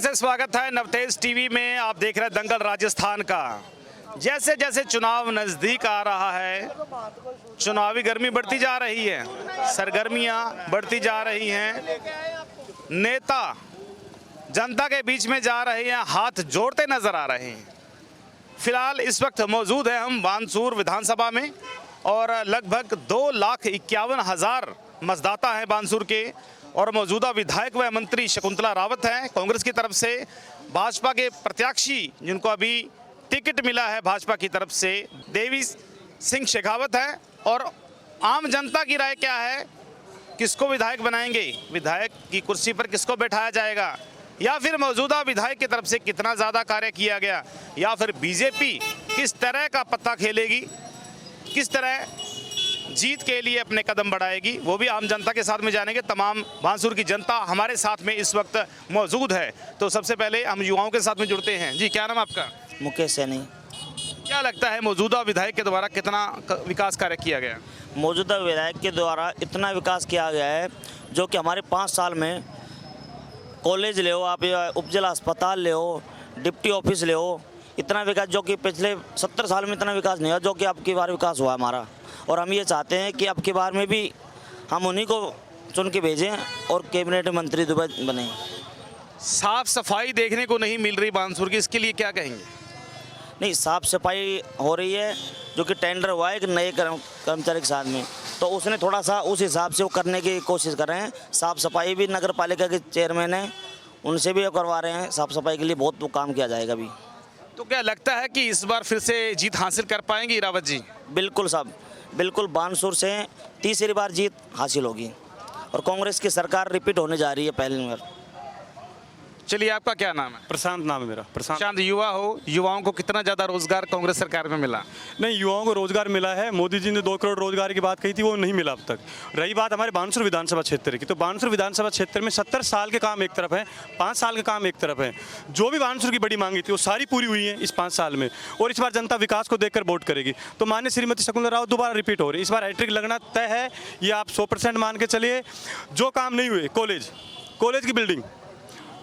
से स्वागत है नवतेज टीवी में। आप देख रहे हैं दंगल राजस्थान का। जैसे जैसे चुनाव नज़दीक आ रहा है, चुनावी गर्मी बढ़ती जा रही है, सरगर्मियां बढ़ती जा रही हैं, नेता जनता के बीच में जा रहे हैं, हाथ जोड़ते नजर आ रहे हैं। फिलहाल इस वक्त मौजूद है हम बानसूर विधानसभा में और लगभग 2,51,000 मतदाता हैं बानसूर के और मौजूदा विधायक व मंत्री शकुंतला रावत हैं कांग्रेस की तरफ से। भाजपा के प्रत्याशी जिनको अभी टिकट मिला है भाजपा की तरफ से, देवी सिंह शेखावत हैं। और आम जनता की राय क्या है, किसको विधायक बनाएंगे, विधायक की कुर्सी पर किसको बैठाया जाएगा, या फिर मौजूदा विधायक की तरफ से कितना ज़्यादा कार्य किया गया, या फिर बीजेपी किस तरह का पत्ता खेलेगी, किस तरह जीत के लिए अपने कदम बढ़ाएगी, वो भी आम जनता के साथ में जानेंगे। तमाम बानसूर की जनता हमारे साथ में इस वक्त मौजूद है। तो सबसे पहले हम युवाओं के साथ में जुड़ते हैं। जी, क्या नाम आपका? मुकेश सैनी। क्या लगता है मौजूदा विधायक के द्वारा कितना विकास कार्य किया गया? मौजूदा विधायक के द्वारा इतना विकास किया गया है जो कि हमारे 5 साल में कॉलेज ले हो आप, या उपजिला अस्पताल ले हो, डिप्टी ऑफिस ले हो, इतना विकास जो कि पिछले 70 साल में इतना विकास नहीं हुआ जो कि अब की बार विकास हुआ हमारा। और हम ये चाहते हैं कि अब की बार में भी हम उन्हीं को चुन के भेजें और कैबिनेट मंत्री दुबई बने। साफ सफाई देखने को नहीं मिल रही बानसूर की, इसके लिए क्या कहेंगे? नहीं, साफ सफाई हो रही है जो कि टेंडर हुआ है एक नए कर्मचारी के साथ में, तो उसने थोड़ा सा उस हिसाब से वो करने की कोशिश कर रहे हैं। साफ सफाई भी नगर पालिका के चेयरमैन हैं, उनसे भी करवा रहे हैं। साफ सफाई के लिए बहुत काम किया जाएगा अभी। तो क्या लगता है कि इस बार फिर से जीत हासिल कर पाएंगे रावत जी? बिल्कुल साहब, बिल्कुल बानसूर से तीसरी बार जीत हासिल होगी और कांग्रेस की सरकार रिपीट होने जा रही है पहली बार। चलिए, आपका क्या नाम है? प्रशांत नाम है मेरा। प्रशांत, युवा हो, युवाओं को कितना ज़्यादा रोजगार कांग्रेस सरकार में मिला? नहीं, युवाओं को रोजगार मिला है। मोदी जी ने 2 करोड़ रोजगार की बात कही थी, वो नहीं मिला अब तक। रही बात हमारे बानसूर विधानसभा क्षेत्र की, तो बानसूर विधानसभा क्षेत्र में 70 साल के काम एक तरफ है, 5 साल के काम एक तरफ है। जो भी बानसूर की बड़ी मांगी थी वो सारी पूरी हुई है इस 5 साल में, और इस बार जनता विकास को देखकर वोट करेगी। तो माननीय श्रीमती शकुंतला रावत दोबारा रिपीट हो रही है। इस बार हैट्रिक लगना तय है, ये आप 100% मान के चलिए। जो काम नहीं हुए, कॉलेज की बिल्डिंग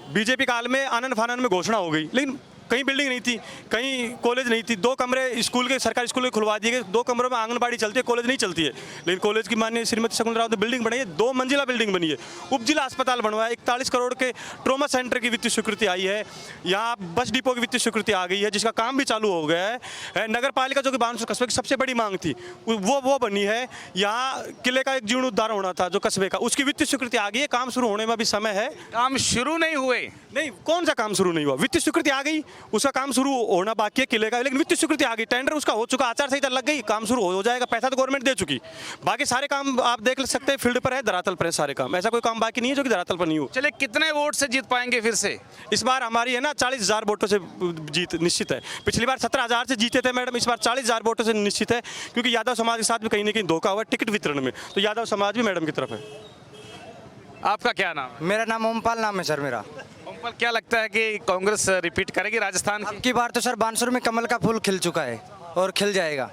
बीजेपी काल में आनंद फानन में घोषणा हो गई, लेकिन कहीं बिल्डिंग नहीं थी, कहीं कॉलेज नहीं थी। 2 कमरे स्कूल के, सरकारी स्कूल के खुलवा दिए गए। 2 कमरों में आंगनबाड़ी चलती है, कॉलेज नहीं चलती है। लेकिन कॉलेज की माननीय श्रीमती शकुंतला रावत ने बिल्डिंग बनाई है, 2 मंजिला बिल्डिंग बनी है। उपजिला अस्पताल बनवाया, 41 करोड़ के ट्रॉमा सेंटर की वित्तीय स्वीकृति आई है। यहाँ बस डिपो की वित्तीय स्वीकृति आ गई है, जिसका काम भी चालू हो गया है। नगर पालिका जो कि बानसूर कस्बे की सबसे बड़ी मांग थी वो बनी है। यहाँ किले का एक जीर्णोद्धार होना था जो कस्बे का, उसकी वित्तीय स्वीकृति आ गई है। काम शुरू होने में भी समय है। काम शुरू नहीं हुए? नहीं, कौन सा काम शुरू नहीं हुआ? वित्तीय स्वीकृति आ गई, उसका काम शुरू होना बाकी है किले का, लेकिन वित्तीय स्वीकृति आ गई, टेंडर उसका हो चुका, आचार संहिता लग गई, काम शुरू हो जाएगा। पैसा तो गवर्नमेंट दे चुकी। बाकी सारे काम आप देख सकते हैं, फील्ड पर है, धरातल पर है सारे काम। ऐसा कोई काम बाकी नहीं है जो कि धरातल पर नहीं हो। चलिए, कितने वोट से जीत पाएंगे फिर से? इस बार हमारी है ना 40,000 वोटों से जीत निश्चित है। पिछली बार 17,000 से जीते थे मैडम, इस बार 40,000 वोटों से निश्चित है, क्योंकि यादव समाज के साथ भी कहीं ना कहीं धोखा हुआ टिकट वितरण में, तो यादव समाज भी मैडम की तरफ है। आपका क्या नाम है? मेरा नाम ओमपाल नाम है सर मेरा। ओमपाल, क्या लगता है कि कांग्रेस रिपीट करेगी राजस्थान की? अब की बार तो सर बानसूर में कमल का फूल खिल चुका है और खिल जाएगा।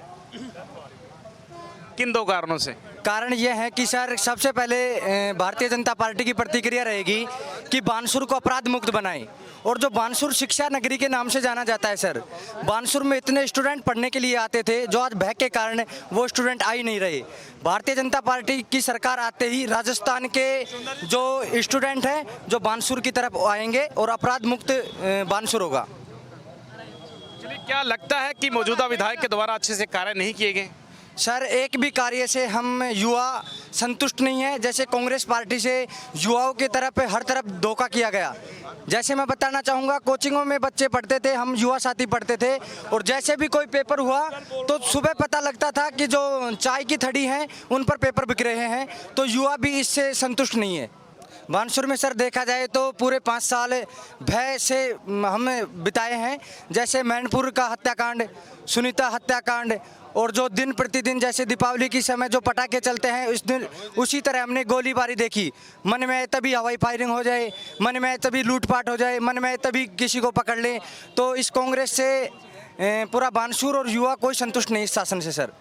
किन 2 कारणों से? कारण ये है कि सर सबसे पहले भारतीय जनता पार्टी की प्रतिक्रिया रहेगी कि बानसूर को अपराध मुक्त बनाएं, और जो बानसूर शिक्षा नगरी के नाम से जाना जाता है सर, बानसूर में इतने स्टूडेंट पढ़ने के लिए आते थे जो आज भय के कारण वो स्टूडेंट आ ही नहीं रहे। भारतीय जनता पार्टी की सरकार आते ही राजस्थान के जो स्टूडेंट हैं जो बानसूर की तरफ आएंगे और अपराध मुक्त बानसूर होगा। चलिए, क्या लगता है कि मौजूदा विधायक के द्वारा अच्छे से कार्य नहीं किए गए? सर, एक भी कार्य से हम युवा संतुष्ट नहीं है। जैसे कांग्रेस पार्टी से युवाओं की तरफ हर तरफ धोखा किया गया। जैसे मैं बताना चाहूँगा, कोचिंगों में बच्चे पढ़ते थे, हम युवा साथी पढ़ते थे, और जैसे भी कोई पेपर हुआ तो सुबह पता लगता था कि जो चाय की थड़ी हैं उन पर पेपर बिक रहे हैं। तो युवा भी इससे संतुष्ट नहीं है। बानसूर में सर देखा जाए तो पूरे 5 साल भय से हम बिताए हैं। जैसे मैनपुर का हत्याकांड, सुनीता हत्याकांड, और जो दिन प्रतिदिन जैसे दीपावली के समय जो पटाखे चलते हैं उस दिन उसी तरह हमने गोलीबारी देखी। मन में तभी हवाई फायरिंग हो जाए, मन में तभी लूटपाट हो जाए, मन में तभी किसी को पकड़ लें। तो इस कांग्रेस से पूरा बानसूर और युवा कोई संतुष्ट नहीं इस शासन से सर।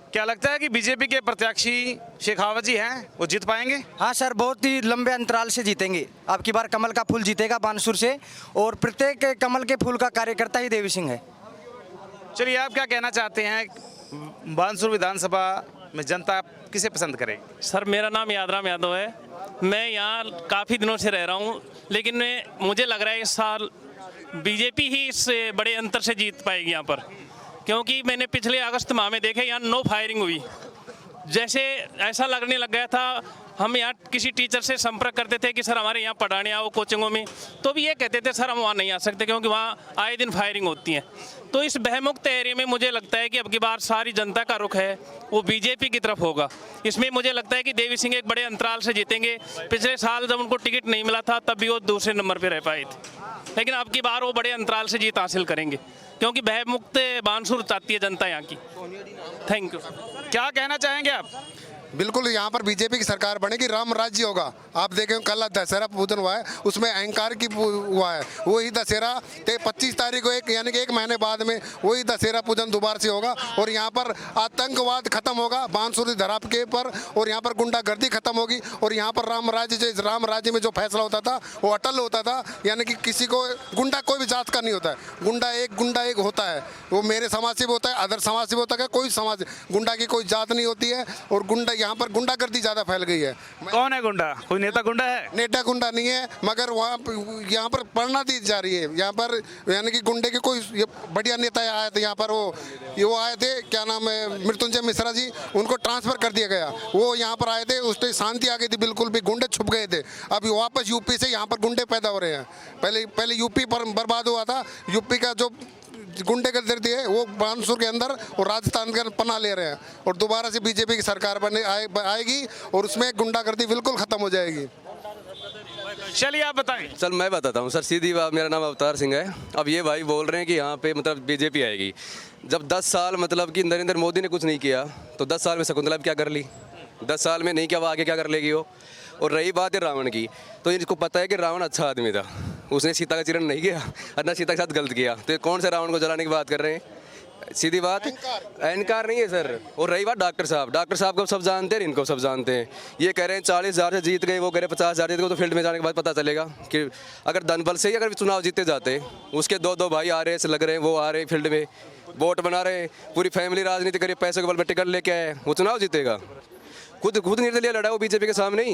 क्या लगता है कि बीजेपी के प्रत्याशी शेखावत जी हैं, वो जीत पाएंगे? हाँ सर, बहुत ही लंबे अंतराल से जीतेंगे। अब की बार कमल का फूल जीतेगा बानसूर से, और प्रत्येक कमल के फूल का कार्यकर्ता ही देवी सिंह है। चलिए, आप क्या कहना चाहते हैं, बानसूर विधानसभा में जनता किसे पसंद करेगी? सर मेरा नाम यादराम यादव है। मैं यहाँ काफ़ी दिनों से रह रहा हूँ, लेकिन मुझे लग रहा है इस साल बीजेपी ही इस बड़े अंतर से जीत पाएगी यहाँ पर, क्योंकि मैंने पिछले अगस्त माह में देखे यहाँ नो फायरिंग हुई। जैसे ऐसा लगने लग गया था, हम यहाँ किसी टीचर से संपर्क करते थे कि सर हमारे यहाँ पढ़ाने आओ कोचिंगों में, तो भी ये कहते थे सर हम वहाँ नहीं आ सकते क्योंकि वहाँ आए दिन फायरिंग होती है। तो इस भयमुक्त एरिया में मुझे लगता है कि अब की बार सारी जनता का रुख है वो बीजेपी की तरफ होगा। इसमें मुझे लगता है कि देवी सिंह एक बड़े अंतराल से जीतेंगे। पिछले साल जब उनको टिकट नहीं मिला था तब भी वो दूसरे नंबर पर रह पाए थे, लेकिन अब की बार वो बड़े अंतराल से जीत हासिल करेंगे, क्योंकि भयमुक्त बानसूर चाहती है जनता यहाँ की। Thank you. क्या कहना चाहेंगे आप? बिल्कुल, यहाँ पर बीजेपी की सरकार बनेगी, राम राज्य होगा। आप देखें कल दशहरा पूजन हुआ है, उसमें अहंकार की हुआ है। वही दशहरा 25 तारीख को, एक यानी कि 1 महीने बाद में वही दशहरा पूजन दोबारा से होगा, और यहाँ पर आतंकवाद खत्म होगा बानसूर धरा के पर, और यहाँ पर गुंडागर्दी खत्म होगी, और यहाँ पर राम राज्य में जो फैसला होता था वो अटल होता था। यानी कि किसी को गुंडा कोई भी जात का नहीं होता है, गुंडा एक होता है, वो मेरे समाज से भी होता है, अदर समाज से भी होता है, कोई समाज गुंडा की कोई जात नहीं होती है। और गुंडा यहाँ पर गुंडागर्दी ज्यादा फैल गई है। कौन है गुंडा? कोई नेता गुंडा है? नेता गुंडा नहीं है, मगर वहाँ यहाँ पर प्रेरणा दी जा रही है। यहाँ पर यानी कि गुंडे के कोई बढ़िया नेता आए थे यहाँ पर, वो आए थे, क्या नाम है, मृत्युंजय मिश्रा जी, उनको ट्रांसफर कर दिया गया। वो यहाँ पर आए थे, उस टाइम शांति आ गई थी, बिल्कुल भी गुंडे छुप गए थे। अभी वापस यूपी से यहाँ पर गुंडे पैदा हो रहे हैं। पहले यूपी पर बर्बाद हुआ था, यूपी का जो गुंडे का दर्द है वो बानसूर के अंदर और राजस्थान के अंदर पनाह ले रहे हैं, और दोबारा से बीजेपी की सरकार आएगी और उसमें गुंडागर्दी बिल्कुल खत्म हो जाएगी। चलिए आप बताएं। सर मैं बताता हूँ सर, सीधी बात, मेरा नाम अवतार सिंह है। अब ये भाई बोल रहे हैं कि यहाँ पे मतलब बीजेपी आएगी। जब 10 साल मतलब कि नरेंद्र मोदी ने कुछ नहीं किया, तो 10 साल में शकुंतला क्या कर ली? 10 साल में नहीं किया, वो आगे क्या कर लेगी वो? और रही बात है रावण की, तो इनको पता है कि रावण अच्छा आदमी था, उसने सीता का चिरण नहीं किया और ना सीता के साथ गलत किया, तो कौन से रावण को जलाने की बात कर रहे हैं? सीधी बात, अहंकार नहीं है सर। और रही बात डॉक्टर साहब को सब जानते हैं, इनको सब जानते हैं। ये कह रहे हैं 40,000 से जीत गए, वो कह रहे 50,000 जीत गए, तो फील्ड में जाने के बाद पता चलेगा कि अगर धनबल से ही अगर चुनाव जीते जाते, उसके 2 भाई आ रहे हैं, लग रहे हैं, वो आ रहे हैं फील्ड में, वोट बना रहे हैं, पूरी फैमिली राजनीति करिए, पैसे के बल पर टिकट लेके आए, वो चुनाव जीतेगा? खुद निर्दलीय लड़ा वो बीजेपी के सामने ही,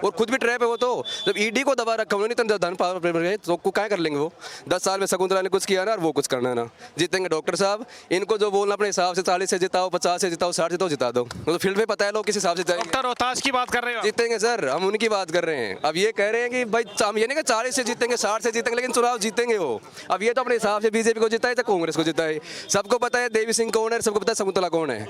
और खुद भी ट्रैप है वो। तो जब ईडी को दबा रखा उन्होंने, तो धन पावर तो क्या कर लेंगे वो? 10 साल में शकुंतला ने कुछ किया ना, और वो कुछ करना ना। जीतेंगे डॉक्टर साहब, इनको जो बोलना अपने हिसाब से 40 से जिताओ, 50 से जिताओ, 60 से जिता दो, तो फील्ड में पता है लोग किस हिसाब से जाएंगे। डॉक्टर रोहतास की बात कर रहे हो? जीतेंगे सर, हम उनकी बात कर रहे हैं। अब ये कह रहे हैं कि भाई हम ये नहीं कि 40 से जीतेंगे, 60 से जीतेंगे, लेकिन चुनाव जीतेंगे वो। अब ये तो अपने हिसाब से बीजेपी को जिताए या कांग्रेस को जिताए, सबको पता है देवी सिंह कौन है, सबको पता है शकुंतला कौन है,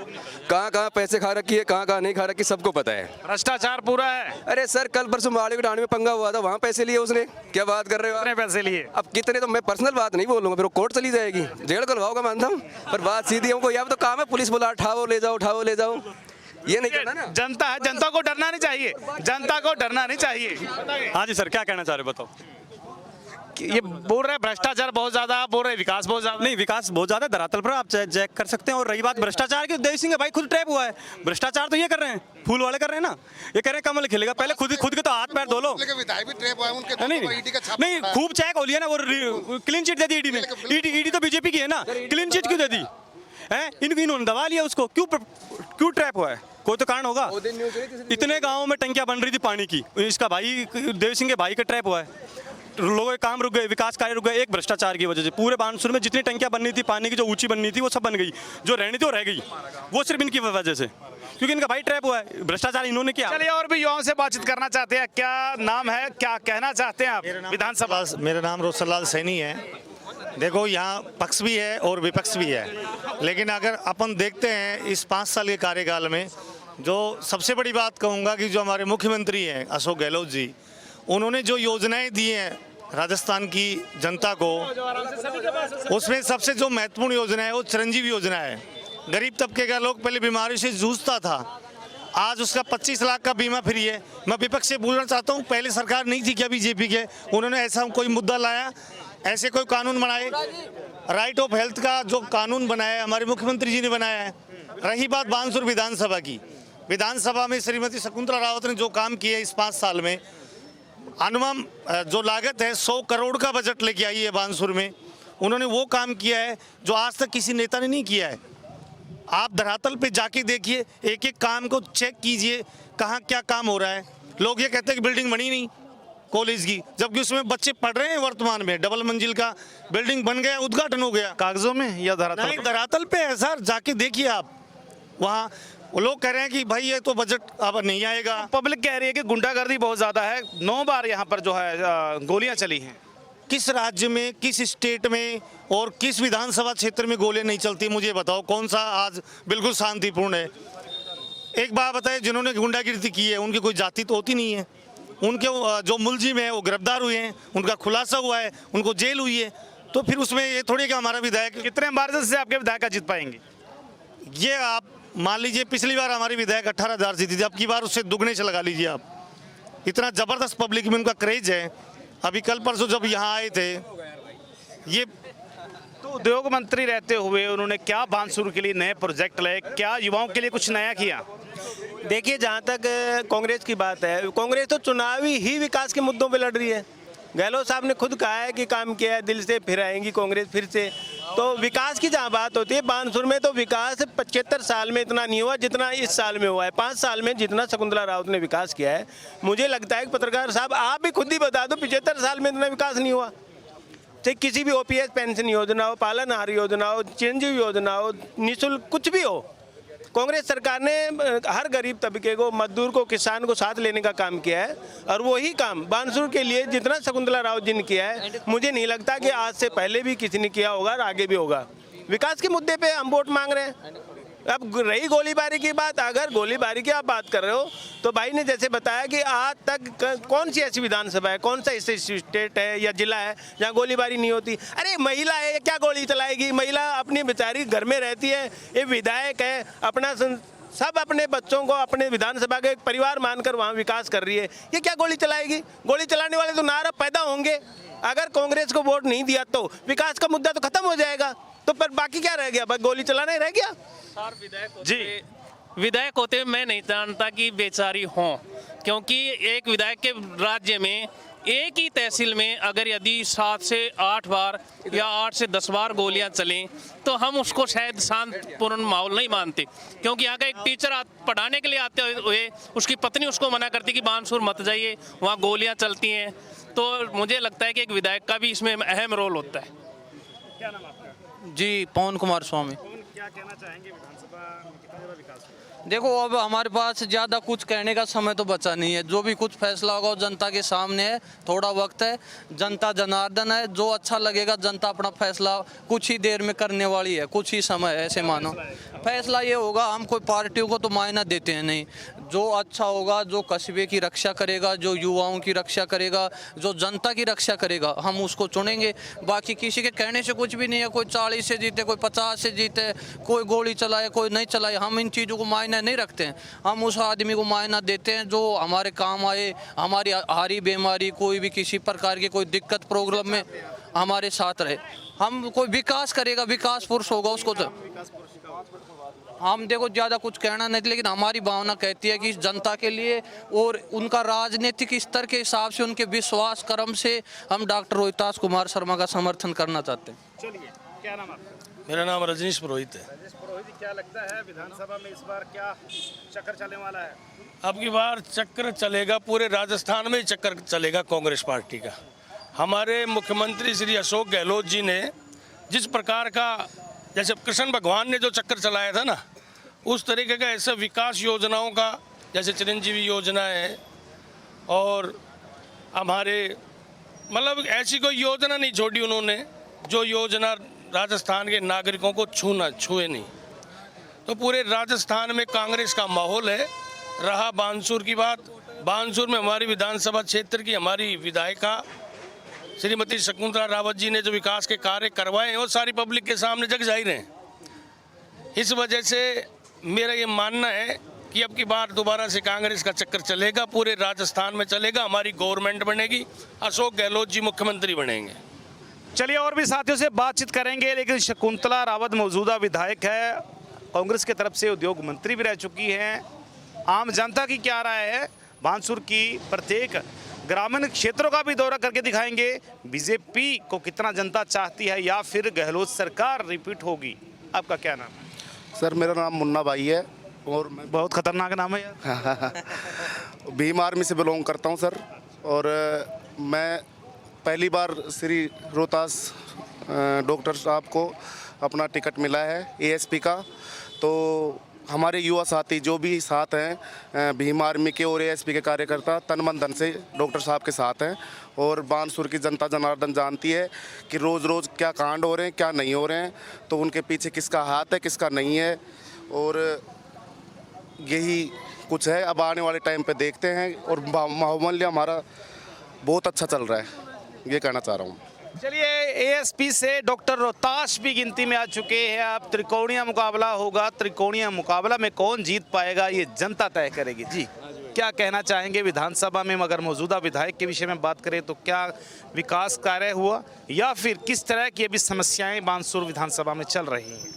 कहाँ पैसे खा रखी है, कहाँ नहीं खा रखी, सबको पता है। भ्रष्टाचार पूरा है। अरे सर, कल परसों माड़ी ढाणी में पंगा हुआ था, वहाँ पैसे लिए उसने, क्या बात कर रहे हो? कितने पैसे लिए? अब कितने तो मैं पर्सनल बात नहीं बोलूंगा, फिर वो कोर्ट चली जाएगी, जेल खुलवाओगा मानता हूँ, पर बात सीधी हमको यहाँ तो काम है, पुलिस बोला उठाओ ले जाओ, ये नहीं करना ना। जनता है, जनता को डरना नहीं चाहिए, जनता को डरना नहीं चाहिए। हाँ जी सर, क्या कहना चाह रहे हो बताओ? ये बोल रहे हैं भ्रष्टाचार बहुत ज्यादा, आप बोल रहे हैं विकास बहुत ज्यादा। नहीं, विकास बहुत ज्यादा धरातल पर आप चेक कर सकते हैं। और रही बात भ्रष्टाचार की, देवी सिंह भाई खुद ट्रैप हुआ है। भ्रष्टाचार तो ये कर रहे हैं, फूल वाले कर रहे हैं ना, ये कह रहे हैं कमल खिलेगा, पहले खुद के तो हाथ पैर धो लो। नहीं, खूब चेक हो लिया ना, वो क्लीन चिट दे दी ईडी ने। ईडी तो बीजेपी की है ना, क्लीन चिट क्यों दे दी है? इन्होंने दबा लिया उसको, क्यों ट्रैप हुआ है? कोई तो कारण होगा। इतने गाँव में टंकियां बन रही थी पानी की, इसका भाई देवी सिंह के भाई का ट्रैप हुआ है। लोगों के काम रुक गए, विकास कार्य रुक गए, एक भ्रष्टाचार की वजह से। पूरे बानसूर में जितनी टंकियां बननी थी पानी की, जो ऊंची बननी थी, वो सब बन गई, जो रहनी थी वो रह गई, वो सिर्फ इनकी वजह से, क्योंकि इनका भाई ट्रैप हुआ है, भ्रष्टाचार इन्होंने किया। चलिए और भी युवाओं से बातचीत करना चाहते हैं। क्या नाम है, क्या कहना चाहते हैं आप विधानसभा? मेरा नाम रोशनलाल सैनी है। देखो, यहाँ पक्ष भी है और विपक्ष भी है, लेकिन अगर अपन देखते हैं इस 5 साल के कार्यकाल में, जो सबसे बड़ी बात कहूँगा कि जो हमारे मुख्यमंत्री हैं अशोक गहलोत जी, उन्होंने जो योजनाएं दी हैं राजस्थान की जनता को, उसमें सबसे जो महत्वपूर्ण योजना है वो चिरंजीवी योजना है। गरीब तबके का लोग पहले बीमारी से जूझता था, आज उसका 25 लाख का बीमा फ्री है। मैं विपक्ष से बोलना चाहता हूँ, पहले सरकार नहीं थी क्या बीजेपी के, उन्होंने ऐसा कोई मुद्दा लाया, ऐसे कोई कानून बनाए? राइट ऑफ हेल्थ का जो कानून बनाया है हमारे मुख्यमंत्री जी ने बनाया है, रही बात बानसूर विधानसभा की, विधानसभा में श्रीमती शकुंतला रावत ने जो काम किया इस 5 साल में, अनुमान जो लागत है 100 करोड़ का बजट लेके आई है बानसूर में, उन्होंने वो काम किया है जो आज तक किसी नेता ने नहीं किया है। आप धरातल पे जाके देखिए, एक एक काम को चेक कीजिए, कहाँ क्या काम हो रहा है। लोग ये कहते हैं कि बिल्डिंग बनी नहीं कॉलेज की, जबकि उसमें बच्चे पढ़ रहे हैं वर्तमान में, डबल मंजिल का बिल्डिंग बन गया, उद्घाटन हो गया। कागजों में या धरातल पे? धरातल पे है सर, जाके देखिए आप। वहाँ वो लोग कह रहे हैं कि भाई ये तो बजट अब नहीं आएगा। पब्लिक कह रही है कि गुंडागर्दी बहुत ज़्यादा है, 9 बार यहाँ पर जो है गोलियाँ चली हैं। किस राज्य में, किस स्टेट में और किस विधानसभा क्षेत्र में गोलियां नहीं चलती, मुझे बताओ। कौन सा आज बिल्कुल शांतिपूर्ण है? एक बात बताए, जिन्होंने गुंडागिर्दी की है उनकी कोई जाति तो होती नहीं है। उनके जो मुलजिम है वो गिरफ्तार हुए हैं, उनका खुलासा हुआ है, उनको जेल हुई है। तो फिर उसमें ये थोड़ी कि हमारा विधायक कितने मार्जिन से आपके विधायक जीत पाएंगे? ये आप मान लीजिए, पिछली बार हमारी विधायक 18,000 जीती थी, अब की बार उससे दुगने से लगा लीजिए आप। इतना ज़बरदस्त पब्लिक में उनका क्रेज है। अभी कल परसों जब यहाँ आए थे, ये तो उद्योग मंत्री रहते हुए उन्होंने क्या बानसूर के लिए नए प्रोजेक्ट लाए, क्या युवाओं के लिए कुछ नया किया? देखिए, जहाँ तक कांग्रेस की बात है, कांग्रेस तो चुनावी ही विकास के मुद्दों पे लड़ रही है। गहलोत साहब ने खुद कहा है कि काम किया है, दिल से फिर आएंगी कांग्रेस फिर से। तो विकास की जहाँ बात होती है, बानसूर में तो विकास 75 साल में इतना नहीं हुआ जितना इस साल में हुआ है। 5 साल में जितना शकुंतला रावत ने विकास किया है, मुझे लगता है कि पत्रकार साहब आप भी खुद ही बता दो, 75 साल में इतना विकास नहीं हुआ। चाहे किसी भी OPS पेंशन योजना हो, पालनहार योजना हो, चिरंजीवी योजना हो, निःशुल्क कुछ भी हो, कांग्रेस सरकार ने हर गरीब तबके को, मजदूर को, किसान को साथ लेने का काम किया है। और वही काम बानसूर के लिए जितना शकुंतला रावत जी ने किया है, मुझे नहीं लगता कि आज से पहले भी किसी ने किया होगा और आगे भी होगा। विकास के मुद्दे पे हम वोट मांग रहे हैं। अब रही गोलीबारी की बात, अगर गोलीबारी की आप बात कर रहे हो तो भाई ने जैसे बताया कि आज तक कौन सी ऐसी विधानसभा है, कौन सा ऐसे स्टेट है या जिला है जहाँ गोलीबारी नहीं होती। अरे महिला है, क्या गोली चलाएगी? महिला अपनी बेचारी घर में रहती है, ये विधायक है, अपना सब अपने बच्चों को अपने विधानसभा का एक परिवार मानकर वहाँ विकास कर रही है। ये क्या गोली चलाएगी? गोली चलाने वाले तो नारा पैदा होंगे। अगर कांग्रेस को वोट नहीं दिया तो विकास का मुद्दा तो खत्म हो जाएगा। तो पर बाकी क्या रह गया? बस गोली चलाना ही रह गया। जी, विधायक होते मैं नहीं जानता कि बेचारी हों, क्योंकि एक विधायक के राज्य में एक ही तहसील में अगर यदि 7 से 8 बार या 8 से 10 बार गोलियां चलें तो हम उसको शायद शांतिपूर्ण माहौल नहीं मानते। क्योंकि यहाँ का एक टीचर पढ़ाने के लिए आते हुए उसकी पत्नी उसको मना करती कि बानसूर मत जाइए, वहाँ गोलियाँ चलती हैं। तो मुझे लगता है कि एक विधायक का भी इसमें अहम रोल होता है। क्या नाम आपका? जी, पवन कुमार स्वामी। क्या कहना चाहेंगे, विधानसभा में कितना ज़्यादा विकास हुआ? देखो, अब हमारे पास ज़्यादा कुछ कहने का समय तो बचा नहीं है। जो भी कुछ फैसला होगा वो जनता के सामने है। थोड़ा वक्त है, जनता जनार्दन है, जो अच्छा लगेगा जनता अपना फैसला कुछ ही देर में करने वाली है, कुछ ही समय है। ऐसे मानो फैसला ये होगा, हम कोई पार्टियों को तो मायना देते हैं नहीं। जो अच्छा होगा, जो कस्बे की रक्षा करेगा, जो युवाओं की रक्षा करेगा, जो जनता की रक्षा करेगा, हम उसको चुनेंगे। बाकी किसी के कहने से कुछ भी नहीं है। कोई 40 से जीते, कोई 50 से जीते, कोई गोली चलाए, कोई नहीं चलाए, हम इन चीज़ों को मायना नहीं रखते हैं। हम उस आदमी को मायना देते हैं जो हमारे काम आए, हमारी हारी बीमारी, कोई भी किसी प्रकार की कोई दिक्कत प्रॉब्लम में हमारे साथ रहे। हम कोई विकास करेगा, विकास पुरुष होगा, उसको तो हम देखो ज़्यादा कुछ कहना नहीं, लेकिन हमारी भावना कहती है कि जनता के लिए और उनका राजनीतिक स्तर के हिसाब से, उनके विश्वास कर्म से हम डॉक्टर रोहितास कुमार शर्मा का समर्थन करना चाहते हैं। चलिए, क्या नाम आपका? मेरा नाम रजनीश पुरोहित है। राजेश पुरोहित, क्या लगता है विधानसभा में इस बार क्या चक्कर चलने वाला है? अब की बार चक्कर चलेगा, पूरे राजस्थान में ही चक्कर चलेगा कांग्रेस पार्टी का। हमारे मुख्यमंत्री श्री अशोक गहलोत जी ने जिस प्रकार का, जैसे कृष्ण भगवान ने जो चक्कर चलाया था ना, उस तरीके का ऐसे विकास योजनाओं का, जैसे चिरंजीवी योजना है, और हमारे मतलब ऐसी कोई योजना नहीं छोड़ी उन्होंने जो योजना राजस्थान के नागरिकों को छुए नहीं। तो पूरे राजस्थान में कांग्रेस का माहौल है। रहा बानसूर की बात, बानसूर में हमारी विधानसभा क्षेत्र की हमारी विधायिका श्रीमती शकुंतला रावत जी ने जो विकास के कार्य करवाए हैं वो सारी पब्लिक के सामने जग जाहिर हैं। इस वजह से मेरा ये मानना है कि अब की बार दोबारा से कांग्रेस का चक्कर चलेगा, पूरे राजस्थान में चलेगा। हमारी गवर्नमेंट बनेगी, अशोक गहलोत जी मुख्यमंत्री बनेंगे। चलिए, और भी साथियों से बातचीत करेंगे, लेकिन शकुंतला रावत मौजूदा विधायक है कांग्रेस की तरफ से उद्योग मंत्री भी रह चुकी हैं। आम जनता की क्या राय है, बानसूर की प्रत्येक ग्रामीण क्षेत्रों का भी दौरा करके दिखाएंगे। बीजेपी को कितना जनता चाहती है या फिर गहलोत सरकार रिपीट होगी। आपका क्या नाम है? सर मेरा नाम मुन्ना भाई है और मैं बहुत खतरनाक नाम है यार। भीम आर्मी से बिलोंग करता हूं सर। और मैं पहली बार श्री रोहतास डॉक्टर साहब को अपना टिकट मिला है एएसपी का। तो हमारे युवा साथी जो भी साथ हैं भीम आर्मी के और एएसपी के कार्यकर्ता तन मन धन से डॉक्टर साहब के साथ हैं। और बानसूर की जनता जनार्दन जानती है कि रोज़ रोज़ क्या कांड हो रहे हैं क्या नहीं हो रहे हैं, तो उनके पीछे किसका हाथ है किसका नहीं है। और यही कुछ है, अब आने वाले टाइम पे देखते हैं। और माहौल हमारा बहुत अच्छा चल रहा है, ये कहना चाह रहा हूँ। चलिए, एएसपी से डॉक्टर रोहतास भी गिनती में आ चुके हैं। अब त्रिकोणीय मुकाबला होगा। त्रिकोणीय मुकाबला में कौन जीत पाएगा ये जनता तय करेगी। जी, क्या कहना चाहेंगे विधानसभा में अगर मौजूदा विधायक के विषय में बात करें तो क्या विकास कार्य हुआ या फिर किस तरह की अभी समस्याएं बानसूर विधानसभा में चल रही हैं?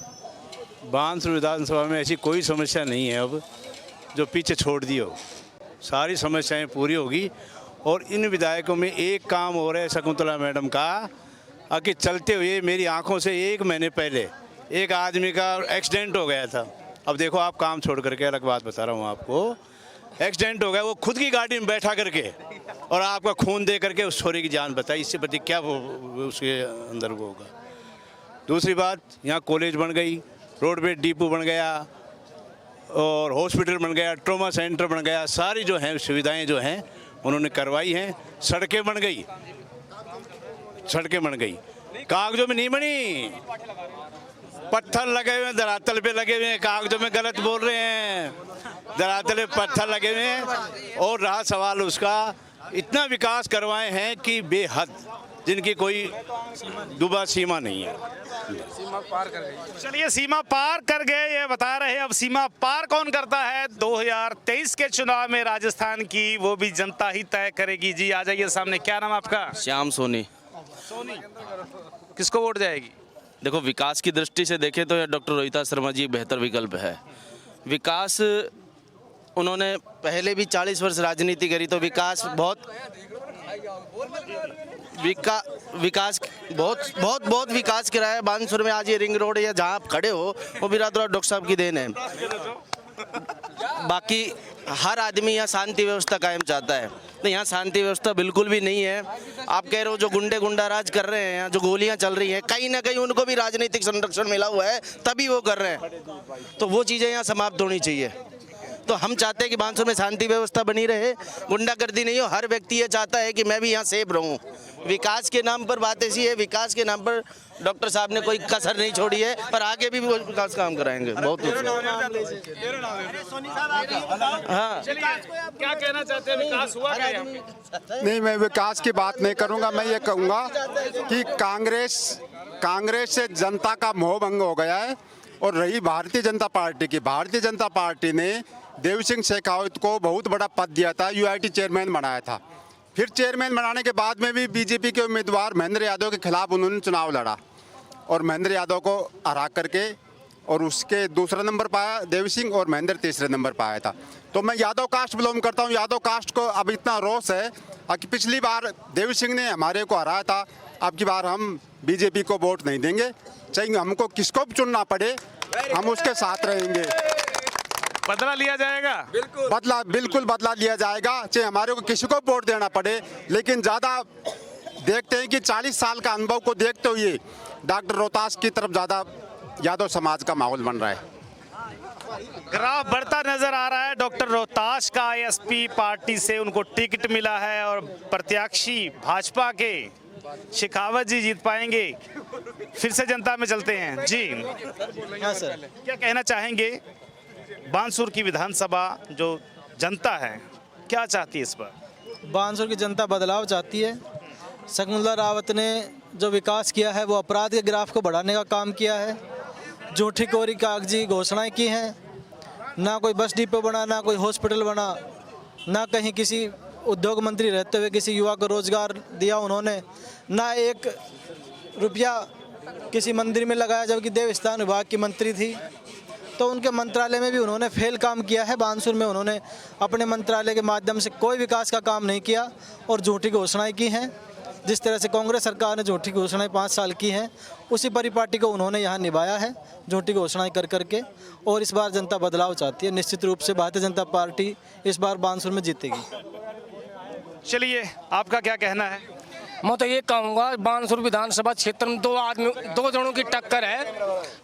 बानसूर विधानसभा में ऐसी कोई समस्या नहीं है अब जो पीछे छोड़ दी हो। सारी समस्याएं पूरी होगी। और इन विधायकों में एक काम हो रहा है शकुंतला मैडम का, कि चलते हुए मेरी आंखों से 1 महीने पहले एक आदमी का एक्सीडेंट हो गया था। अब देखो, आप काम छोड़ करके अलग बात बता रहा हूँ आपको, एक्सीडेंट हो गया, वो खुद की गाड़ी में बैठा करके और आपका खून दे करके उस छोरी की जान बताई। इससे प्रति क्या वो उसके अंदर वो होगा। दूसरी बात, यहाँ कॉलेज बन गई, रोडवेज डिपो बन गया और हॉस्पिटल बन गया, ट्रॉमा सेंटर बन गया। सारी जो हैं सुविधाएं जो हैं उन्होंने करवाई हैं। सड़कें बन गई, सड़कें बन गई, कागजों में नहीं बनी, पत्थर लगे हुए हैं, धरातल पे लगे हुए हैं। कागजों में गलत बोल रहे हैं, धरातल पे पत्थर लगे हुए हैं। और रहा सवाल उसका, इतना विकास करवाए हैं कि बेहद, जिनकी कोई दुबा सीमा नहीं है। सीमा पार कर गई। चलिए, सीमा पार कर गए ये बता रहे हैं। अब सीमा पार कौन करता है 2023 के चुनाव में राजस्थान की, वो भी जनता ही तय करेगी। जी, आ जाइए सामने। क्या नाम आपका? श्याम सोनी। सोनी, किसको वोट जाएगी? देखो, विकास की दृष्टि से देखें तो डॉक्टर रोहितास शर्मा जी बेहतर विकल्प है। विकास, उन्होंने पहले भी 40 वर्ष राजनीति करी, तो विकास बहुत विकास करा है बानसूर में। आज ये रिंग रोड या जहाँ आप खड़े हो वो भी रातों रात डॉक्टर साहब की देन है। बाकी हर आदमी यहाँ शांति व्यवस्था कायम चाहता है, तो यहाँ शांति व्यवस्था बिल्कुल भी नहीं है। आप कह रहे हो जो गुंडा राज कर रहे हैं, यहाँ जो गोलियाँ चल रही हैं, कहीं ना कहीं उनको भी राजनीतिक संरक्षण मिला हुआ है, तभी वो कर रहे हैं। तो वो चीज़ें यहाँ समाप्त होनी चाहिए। तो हम चाहते हैं कि बानसूर में शांति व्यवस्था बनी रहे, गुंडागर्दी नहीं हो। हर व्यक्ति ये चाहता है कि मैं भी यहाँ सेफ रहूँ। विकास के नाम पर बात ऐसी है, विकास के नाम पर डॉक्टर साहब ने कोई कसर नहीं छोड़ी है और आगे भी वो विकास काम कराएंगे। बहुत कुछ। हाँ, क्या कहना चाहते हैं, विकास हुआ क्या? नहीं, मैं विकास की बात नहीं करूंगा। मैं ये कहूँगा कि कांग्रेस से जनता का मोह भंग हो गया है। और रही भारतीय जनता पार्टी की, भारतीय जनता पार्टी ने देव सिंह शेखावत को बहुत बड़ा पद दिया था, यूआईटी चेयरमैन बनाया था। फिर चेयरमैन बनाने के बाद में भी बीजेपी के उम्मीदवार महेंद्र यादव के खिलाफ उन्होंने चुनाव लड़ा और महेंद्र यादव को हरा करके, और उसके दूसरा नंबर पाया देव सिंह और महेंद्र तीसरे नंबर पाया था। तो मैं यादव कास्ट बिलोंग करता हूँ। यादव कास्ट को अब इतना रोष है कि पिछली बार देव सिंह ने हमारे को हराया था, अब की बार हम बीजेपी को वोट नहीं देंगे। चाहे हमको किसको भी चुनना पड़े, हम उसके साथ रहेंगे। बदला लिया जाएगा? बिल्कुल बदला लिया जाएगा, चाहे हमारे को किसी को वोट देना पड़े। लेकिन ज़्यादा देखते हैं कि 40 साल का अनुभव को देखते हुए डॉक्टर रोहतास की तरफ ज़्यादा यादव समाज का माहौल बन रहा है। ग्राफ बढ़ता नजर आ रहा है। डॉक्टर रोहतास का एसपी पार्टी से उनको टिकट मिला है और प्रत्याशी भाजपा के शेखावत जी जीत पाएंगे। फिर से जनता में चलते हैं। जी हाँ सर, क्या कहना चाहेंगे? बानसूर की विधानसभा जो जनता है क्या चाहती है इस बार? बानसूर की जनता बदलाव चाहती है। शकुंतला रावत ने जो विकास किया है वो अपराध के ग्राफ को बढ़ाने का काम किया है। झूठी कोरी कागजी घोषणाएं की हैं, ना कोई बस डिपो बना, ना कोई हॉस्पिटल बना, ना कहीं किसी उद्योग मंत्री रहते हुए किसी युवा को रोजगार दिया उन्होंने, ना 1 रुपया किसी मंदिर में लगाया जबकि देवस्थान विभाग की मंत्री थी। तो उनके मंत्रालय में भी उन्होंने फेल काम किया है। बानसूर में उन्होंने अपने मंत्रालय के माध्यम से कोई विकास का काम नहीं किया और झूठी घोषणाएं की हैं। जिस तरह से कांग्रेस सरकार ने झूठी घोषणाएं 5 साल की हैं, उसी परिपाटी को उन्होंने यहाँ निभाया है, झूठी घोषणाएं कर करके। और इस बार जनता बदलाव चाहती है। निश्चित रूप से भारतीय जनता पार्टी इस बार बानसूर में जीतेगी। चलिए, आपका क्या कहना है? मैं तो ये कहूँगा, बानसूर विधानसभा क्षेत्र में दो जनों की टक्कर है,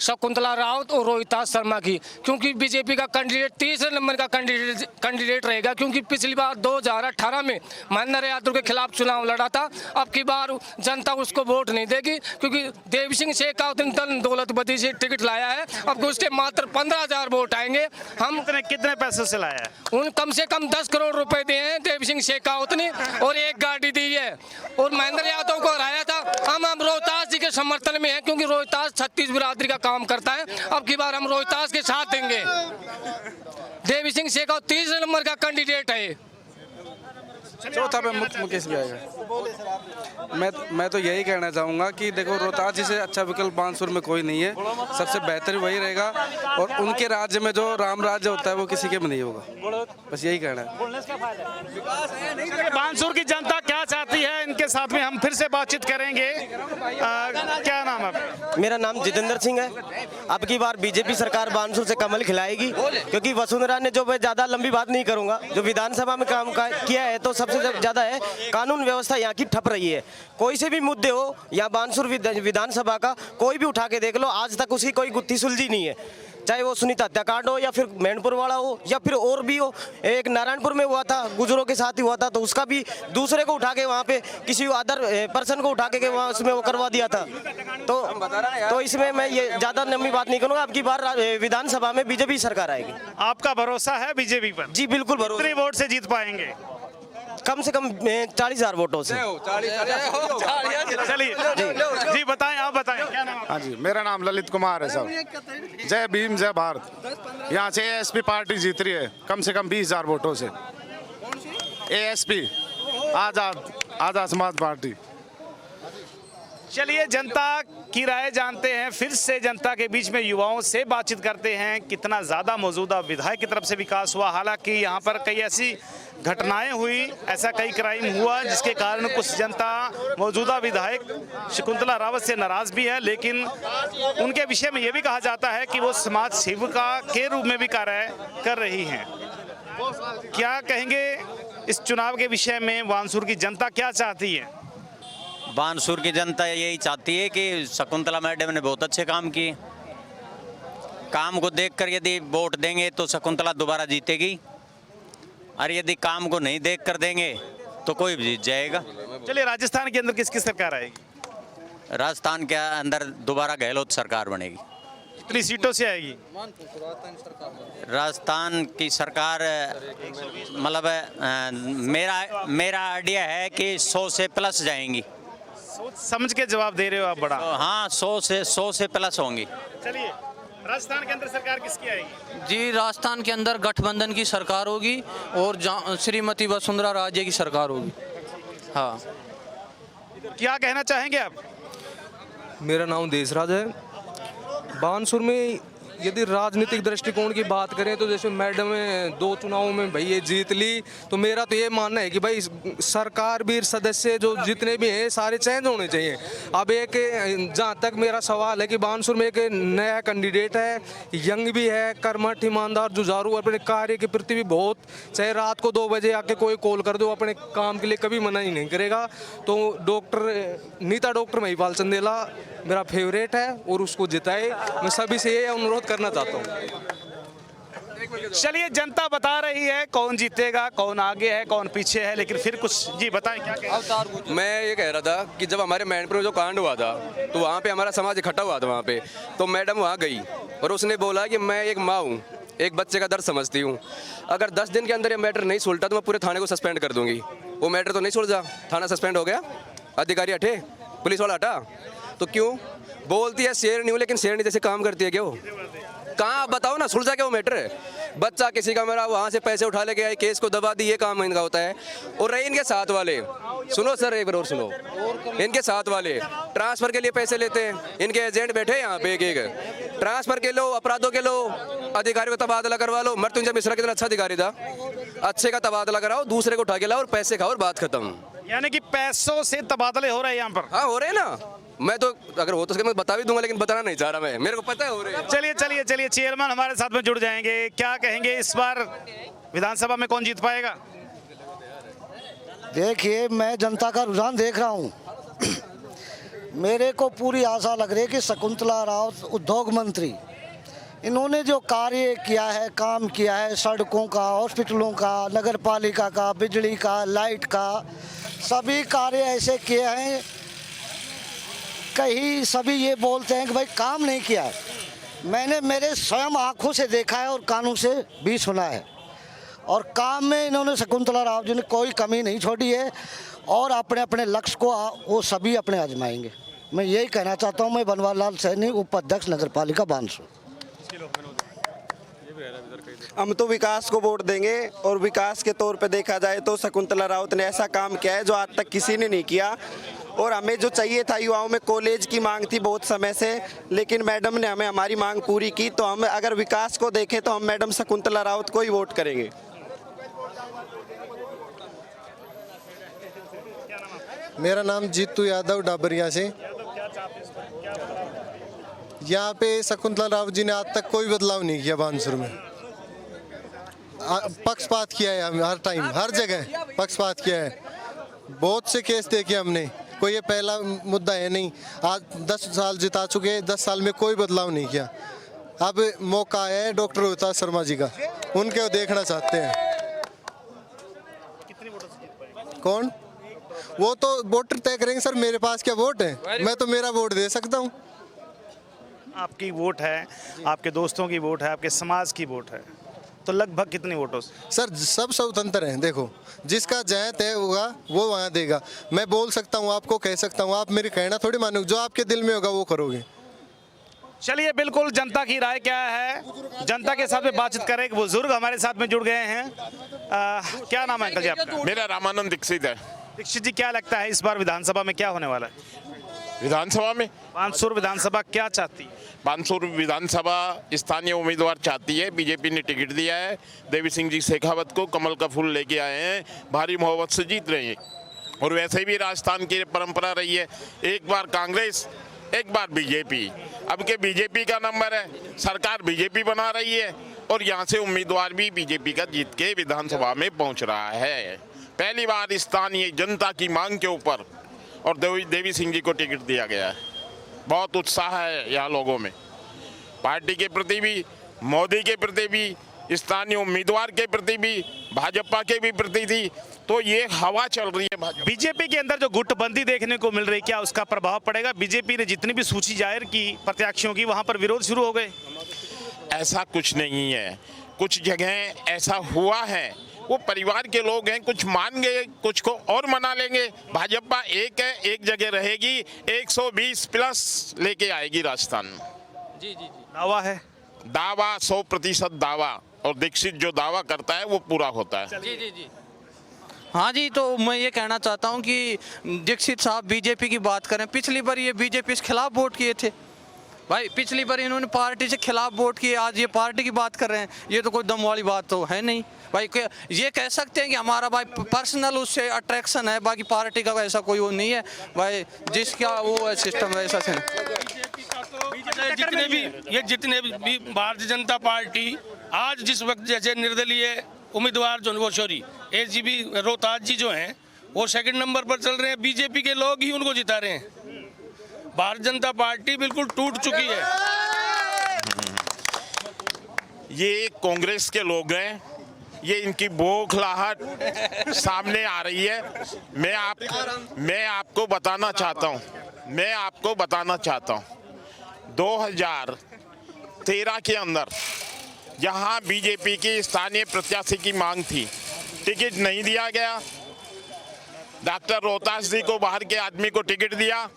शकुंतला रावत और रोहिताज शर्मा की। क्योंकि बीजेपी का कैंडिडेट तीसरे नंबर का कैंडिडेट रहेगा। क्योंकि पिछली बार 2018 में महेंद्र यादव के खिलाफ चुनाव लड़ा था। अब की बार जनता उसको वोट नहीं देगी, क्योंकि देव सिंह शेखावत ने दल दौलतबदी से टिकट लाया है। अब उसके मात्र 15,000 वोट आएंगे। हम कितने पैसे से लाया है? उन कम से कम 10 करोड़ रुपए दिए हैं देव सिंह शेखावत ने, और एक गाड़ी दी है, और महेंद्र यादव को हराया था। हम रोहतास जी के समर्थन में हैं, क्योंकि रोहतास 36 बिरादरी का काम करता है। अब की बार हम रोहतास के साथ देंगे। देव सिंह शेखावत 30 नंबर का कैंडिडेट है। चौथा पे मुकेश भी आएगा। मैं तो यही कहना चाहूँगा कि देखो, रोहतास जी से अच्छा विकल्प बानसूर में कोई नहीं है। सबसे बेहतर वही रहेगा, और उनके राज्य में जो राम राज्य होता है वो किसी के में नहीं होगा। बस यही कहना है। बानसूर की जनता क्या चाहती है, इनके साथ में हम फिर से बातचीत करेंगे। क्या नाम है? मेरा नाम जितेंद्र सिंह है। अब की बार बीजेपी सरकार बानसूर से कमल खिलाएगी, क्योंकि वसुंधरा ने जो, मैं ज़्यादा लंबी बात नहीं करूँगा, जो विधानसभा में काम किया है, तो सबसे ज़्यादा है कानून व्यवस्था यहाँ की ठप रही है। कोई से भी मुद्दे हो, या बानसूर विधानसभा का कोई भी उठा के देख लो, आज तक उसकी कोई गुत्थी सुलझी नहीं है। चाहे वो सुनीता हत्याकांड हो, या फिर मैनपुर वाला हो, या फिर और भी हो। एक नारायणपुर में हुआ था, गुजरों के साथ ही हुआ था, तो उसका भी दूसरे को उठा के वहाँ पे किसी अदर पर्सन को उठा के वहाँ उसमें वो करवा दिया था। तो इसमें मैं ये ज़्यादा लंबी बात नहीं करूँगा। अब की बार विधानसभा में बीजेपी सरकार आएगी। आपका भरोसा है बीजेपी पर? जी बिल्कुल भरोसा। कितने वोट से जीत पाएंगे? कम से कम 40,000 वोटों से। चलिए जी बताएं, आप बताएं क्या नाम? हाँ जी, मेरा नाम ललित कुमार है साहब। जय भीम जय भारत। यहाँ से एएसपी पार्टी जीत रही है कम से कम 20,000 वोटों से। ASP Azad Samaj party. चलिए, जनता की राय जानते हैं। फिर से जनता के बीच में युवाओं से बातचीत करते हैं, कितना ज़्यादा मौजूदा विधायक की तरफ से विकास हुआ। हालांकि यहाँ पर कई ऐसी घटनाएं हुई, ऐसा कई क्राइम हुआ, जिसके कारण कुछ जनता मौजूदा विधायक शकुंतला रावत से नाराज़ भी है। लेकिन उनके विषय में ये भी कहा जाता है कि वो समाज सेविका के रूप में भी कार्य कर रही हैं। क्या कहेंगे इस चुनाव के विषय में? बानसूर की जनता क्या चाहती है? बानसूर की जनता यही चाहती है कि शकुंतला मैडम ने बहुत अच्छे काम किए। काम को देखकर यदि वोट देंगे तो शकुंतला दोबारा जीतेगी, और यदि काम को नहीं देखकर देंगे तो कोई भी जीत जाएगा। चलिए, राजस्थान के अंदर किसकी सरकार आएगी? राजस्थान के अंदर दोबारा गहलोत सरकार बनेगी। कितनी सीटों से आएगी? राजस्थान की सरकार मतलब मेरा आइडिया है कि 100 से प्लस जाएंगी। सोच समझ के जवाब दे रहे हो आप बड़ा। तो हाँ, 100 से प्लस होंगी। चलिए, राजस्थान के अंदर सरकार किसकी आएगी? जी, राजस्थान के अंदर गठबंधन की सरकार होगी, और श्रीमती वसुंधरा राजे की सरकार होगी। हाँ। क्या कहना चाहेंगे आप? मेरा नाम देशराज है। बानसूर में यदि राजनीतिक दृष्टिकोण की बात करें तो जैसे मैडम ने 2 चुनावों में भाई ये जीत ली, तो मेरा तो ये मानना है कि भाई सरकार भी, सदस्य जो जितने भी हैं सारे चेंज होने चाहिए। अब एक जहाँ तक मेरा सवाल है कि बानसूर में एक नया कैंडिडेट है, यंग भी है, कर्मठ, ईमानदार, जुझारू, अपने कार्य के प्रति भी बहुत, चाहे रात को 2 बजे आके कोई कॉल कर दो, अपने काम के लिए कभी मना ही नहीं करेगा। तो डॉक्टर महिपाल चंदेला मेरा फेवरेट है, और उसको जिताए। मैं सभी से ये अनुरोध करना चाहता हूँ। चलिए, जनता बता रही है कौन जीतेगा, कौन आगे है, कौन पीछे है। लेकिन फिर कुछ जी बताएं क्या? मैं ये कह रहा था कि जब हमारे मैनपुर में जो कांड हुआ था, तो वहाँ पे हमारा समाज इकट्ठा हुआ था वहाँ पे। तो मैडम वहाँ गई और उसने बोला कि मैं एक माँ हूँ, एक बच्चे का दर्द समझती हूँ। अगर 10 दिन के अंदर ये मैटर नहीं सुलझा तो मैं पूरे थाने को सस्पेंड कर दूंगी। वो मैटर तो नहीं सुलझा, थाना सस्पेंड हो गया, अधिकारी हटे, पुलिस वाला हटा। तो क्यों बोलती है शेर नहीं हूँ, लेकिन शेरनी जैसे काम करती है क्या वो? कहाँ आप बताओ ना, सुलझा क्या वो मैटर है? बच्चा किसी का मेरा वहाँ से पैसे उठा लेके आए, केस को दबा दी, ये काम इनका होता है। और रही इनके साथ वाले, सुनो सर एक बार और सुनो, इनके साथ वाले ट्रांसफर के लिए पैसे लेते हैं, इनके एजेंट बैठे यहाँ पे एक ट्रांसफर के लो, अपराधों के लो, अधिकारी को तबादला करवा लो। मृत्युंजय मिश्रा कितना अच्छा अधिकारी था, अच्छे का तबादला कराओ, दूसरे को उठा के लाओ और पैसे खाओ और बात खत्म। यानी कि पैसों से तबादले हो रहे हैं यहाँ पर। हाँ हो रहे हैं ना, मैं तो अगर हो तो सके मैं बता भी दूंगा, लेकिन बताना नहीं चाह रहा मैं, मेरे को पता है हो रहे हैं। चलिए चलिए चलिए, चेयरमैन हमारे साथ में जुड़ जाएंगे। क्या कहेंगे इस बार विधानसभा में कौन जीत पाएगा? देखिए, मैं जनता का रुझान देख रहा हूँ। मेरे को पूरी आशा लग रही है कि शकुंतला रावत उद्योग मंत्री, इन्होंने जो कार्य किया है, काम किया है, सड़कों का, हॉस्पिटलों का, नगर पालिका का, बिजली का, लाइट का, सभी कार्य ऐसे किए हैं। कहीं सभी ये बोलते हैं कि भाई काम नहीं किया है। मैंने मेरे स्वयं आँखों से देखा है और कानों से भी सुना है, और काम में इन्होंने शकुंतला रावत जी ने कोई कमी नहीं छोड़ी है, और अपने अपने लक्ष्य को वो सभी अपने आजमाएंगे। मैं यही कहना चाहता हूँ। मैं बनवारी लाल सैनी, उपाध्यक्ष नगर पालिका बानसूर। हम तो विकास को वोट देंगे, और विकास के तौर पे देखा जाए तो शकुंतला रावत ने ऐसा काम किया है जो आज तक किसी ने नहीं किया। और हमें जो चाहिए था, युवाओं में कॉलेज की मांग थी बहुत समय से, लेकिन मैडम ने हमें हमारी मांग पूरी की। तो हम अगर विकास को देखें तो हम मैडम शकुंतला रावत को ही वोट करेंगे। मेरा नाम जीतू यादव, डाबरिया से। यहाँ पे शकुंतला रावत जी ने आज तक कोई बदलाव नहीं किया बानसूर में। पक्षपात किया है, हर टाइम हर जगह पक्षपात किया है। बहुत से केस देखे हमने, कोई ये पहला मुद्दा है नहीं। आज 10 साल जिता चुके, 10 साल में कोई बदलाव नहीं किया। अब मौका आया है डॉक्टर रोहितास शर्मा जी का, उनके देखना चाहते हैं। कौन? वो तो वोटर तय करेंगे सर, मेरे पास क्या वोट है? मैं तो मेरा वोट दे सकता हूँ। आपकी वोट है, आपके दोस्तों की वोट है, आपके समाज की वोट है, तो लगभग कितनी वोटों से? सर सब स्वतंत्र हैं। देखो, जिसका जय तय होगा वो वहाँ देगा। मैं बोल सकता हूँ, आपको कह सकता हूँ, आप मेरी कहना थोड़ी मानोगे। जो आपके दिल में होगा वो करोगे। चलिए, बिल्कुल जनता की राय क्या है, जनता के साथ में बातचीत करें। एक बुजुर्ग हमारे साथ में जुड़ गए हैं। क्या नाम है अंकल जी आपका? मेरा रामानंद दीक्षित है। दीक्षित जी, क्या लगता है इस बार विधानसभा में क्या होने वाला है? विधानसभा में बानसूर विधानसभा क्या चाहती है? बानसूर विधानसभा स्थानीय उम्मीदवार चाहती है। बीजेपी ने टिकट दिया है, देवी सिंह जी शेखावत को कमल का फूल लेके आए हैं, भारी मोहब्बत से जीत रहे हैं। और वैसे भी राजस्थान की परंपरा रही है, एक बार कांग्रेस, एक बार बीजेपी। अब के बीजेपी का नंबर है, सरकार बीजेपी बना रही है, और यहाँ से उम्मीदवार भी बीजेपी का जीत के विधानसभा में पहुँच रहा है। पहली बार स्थानीय जनता की मांग के ऊपर और देवी सिंह जी को टिकट दिया गया है। बहुत उत्साह है यहाँ लोगों में, पार्टी के प्रति भी, मोदी के प्रति भी, स्थानीय उम्मीदवार के प्रति भी, भाजपा के भी प्रति थी। तो ये हवा चल रही है। बीजेपी के अंदर जो गुटबंदी देखने को मिल रही, क्या उसका प्रभाव पड़ेगा? बीजेपी ने जितनी भी सूची जाहिर की प्रत्याशियों की, वहां पर विरोध शुरू हो गए। ऐसा कुछ नहीं है, कुछ जगह ऐसा हुआ है, वो परिवार के लोग हैं, कुछ मान गए, कुछ को और मना लेंगे। भाजपा एक है, एक जगह रहेगी, 120 प्लस लेके आएगी राजस्थान। जी जी जी, दावा है, दावा 100% दावा, और दीक्षित जो दावा करता है वो पूरा होता है। जी जी जी। हाँ जी, तो मैं ये कहना चाहता हूँ कि दीक्षित साहब बीजेपी की बात करें। पिछली बार ये बीजेपी के खिलाफ वोट किए थे भाई, पिछली बार इन्होंने पार्टी से खिलाफ वोट किए, आज ये पार्टी की बात कर रहे हैं। ये तो कोई दम वाली बात तो है नहीं भाई। ये कह सकते हैं कि हमारा भाई पर्सनल उससे अट्रैक्शन है, बाकी पार्टी का ऐसा कोई वो नहीं है भाई, जिसका वो सिस्टम है ऐसा से। जितने भी भारतीय जनता पार्टी आज जिस वक्त जैसे निर्दलीय उम्मीदवार जो वो एजीबी रोहतास जी जो हैं, वो सेकंड नंबर पर चल रहे हैं। बीजेपी के लोग ही उनको जिता रहे हैं। भारतीय जनता पार्टी बिल्कुल टूट चुकी है। ये कांग्रेस के लोग हैं, ये इनकी बौखलाहट सामने आ रही है। मैं आपको बताना चाहता हूँ 2013 के अंदर जहाँ बीजेपी की स्थानीय प्रत्याशी की मांग थी, टिकट नहीं दिया गया। डॉक्टर रोहतास जी को बाहर के आदमी को टिकट दिया।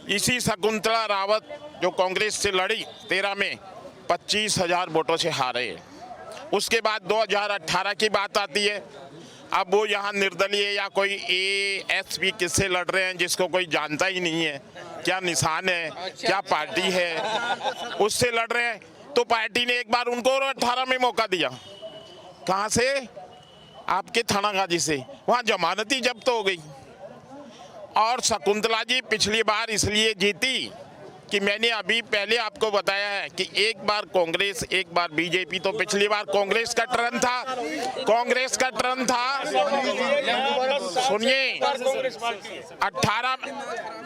इसी शकुंतला रावत जो कांग्रेस से लड़ी 13 में, 25,000 वोटों से हारे। उसके बाद 2018 की बात आती है। अब वो यहाँ निर्दलीय या कोई ASP किससे लड़ रहे हैं जिसको कोई जानता ही नहीं है, क्या निशान है, क्या पार्टी है, उससे लड़ रहे हैं। तो पार्टी ने एक बार उनको 18 में मौका दिया। कहाँ से? आपके थानागाजी से। वहाँ जमानती जब्त हो गई। और शकुंतला जी पिछली बार इसलिए जीती कि मैंने अभी पहले आपको बताया है कि एक बार कांग्रेस एक बार बीजेपी। तो पिछली बार कांग्रेस का टर्न था, कांग्रेस का टर्न था। सुनिए 18,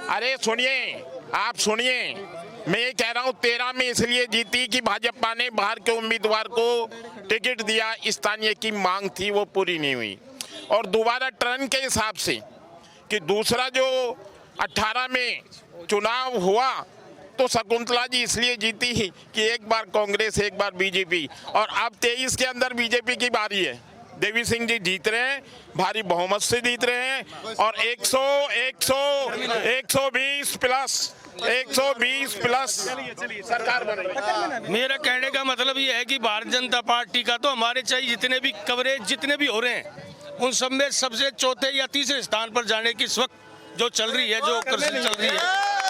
अरे सुनिए, आप सुनिए, मैं ये कह रहा हूँ 13 में इसलिए जीती कि भाजपा ने बाहर के उम्मीदवार को टिकट दिया, स्थानीय की मांग थी वो पूरी नहीं हुई। और दोबारा टर्न के हिसाब से कि दूसरा जो 18 में चुनाव हुआ तो शकुंतला जी इसलिए जीती ही कि एक बार कांग्रेस एक बार बीजेपी। और अब 23 के अंदर बीजेपी की बारी है। देवी सिंह जी जीत रहे हैं, भारी बहुमत से जीत रहे हैं। और 120 प्लस सरकार बनेगी। मेरा कहने का मतलब ये है कि भारतीय जनता पार्टी का तो हमारे चाहिए जितने भी कवरेज जितने भी हो रहे हैं उन सब में सबसे चौथे या तीसरे स्थान पर जाने की इस वक्त जो चल रही है, जो कृषि चल रही है।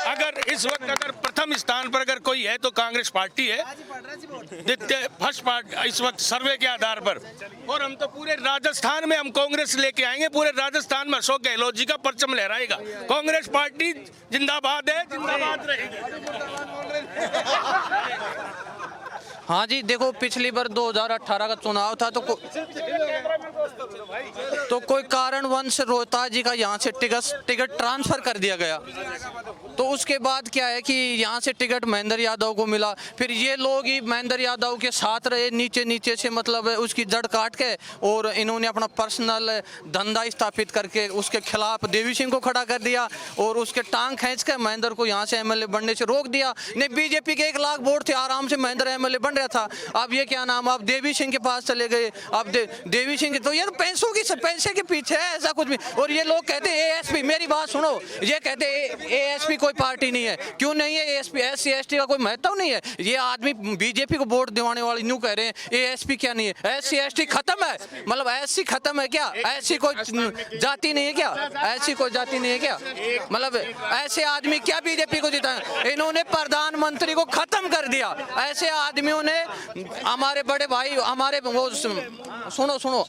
अगर इस वक्त अगर प्रथम स्थान पर अगर कोई है तो कांग्रेस पार्टी है, फर्स्ट पार्टी इस वक्त सर्वे के आधार पर। और हम तो पूरे राजस्थान में हम कांग्रेस लेके आएंगे, पूरे राजस्थान में अशोक गहलोत जी का परचम लहराएगा। कांग्रेस पार्टी जिंदाबाद है, जिंदाबाद रहेगी। हाँ जी, देखो पिछली बार 2018 का चुनाव था तो कोई कारणवश रोहतास जी का यहाँ से टिकट ट्रांसफर कर दिया गया। तो उसके बाद क्या है कि यहाँ से टिकट महेंद्र यादव को मिला। फिर ये लोग ही महेंद्र यादव के साथ रहे, नीचे से मतलब उसकी जड़ काट के, और इन्होंने अपना पर्सनल धंधा स्थापित करके उसके खिलाफ देवी सिंह को खड़ा कर दिया और उसके टांग खींच के महेंद्र को यहाँ से MLA बनने से रोक दिया। नहीं, बीजेपी के 1 लाख वोट थे, आराम से महेंद्र MLA बन रहा था। अब ये क्या नाम, अब देवी सिंह के पास चले गए। अब देवी सिंह तो ये तो पैसे के पीछे है, ऐसा कुछ भी। और ये लोग कहते हैं ASP, मेरी बात सुनो, ये कहते हैं ASP कोई पार्टी नहीं है। क्यों नहीं है ASP? SC ST का कोई महत्व नहीं है। ये आदमी बीजेपी को वोट दिवाने वाले न्यू कह रहे हैं ASP क्या नहीं है, SC ST खत्म है, मतलब SC खत्म है क्या? ऐसी कोई जाति नहीं है क्या? ऐसी कोई जाति नहीं है क्या? मतलब ऐसे आदमी क्या बीजेपी को जीता है? इन्होंने प्रधानमंत्री को खत्म कर दिया। ऐसे आदमियों ने, हमारे बड़े भाई, हमारे वो सुनो,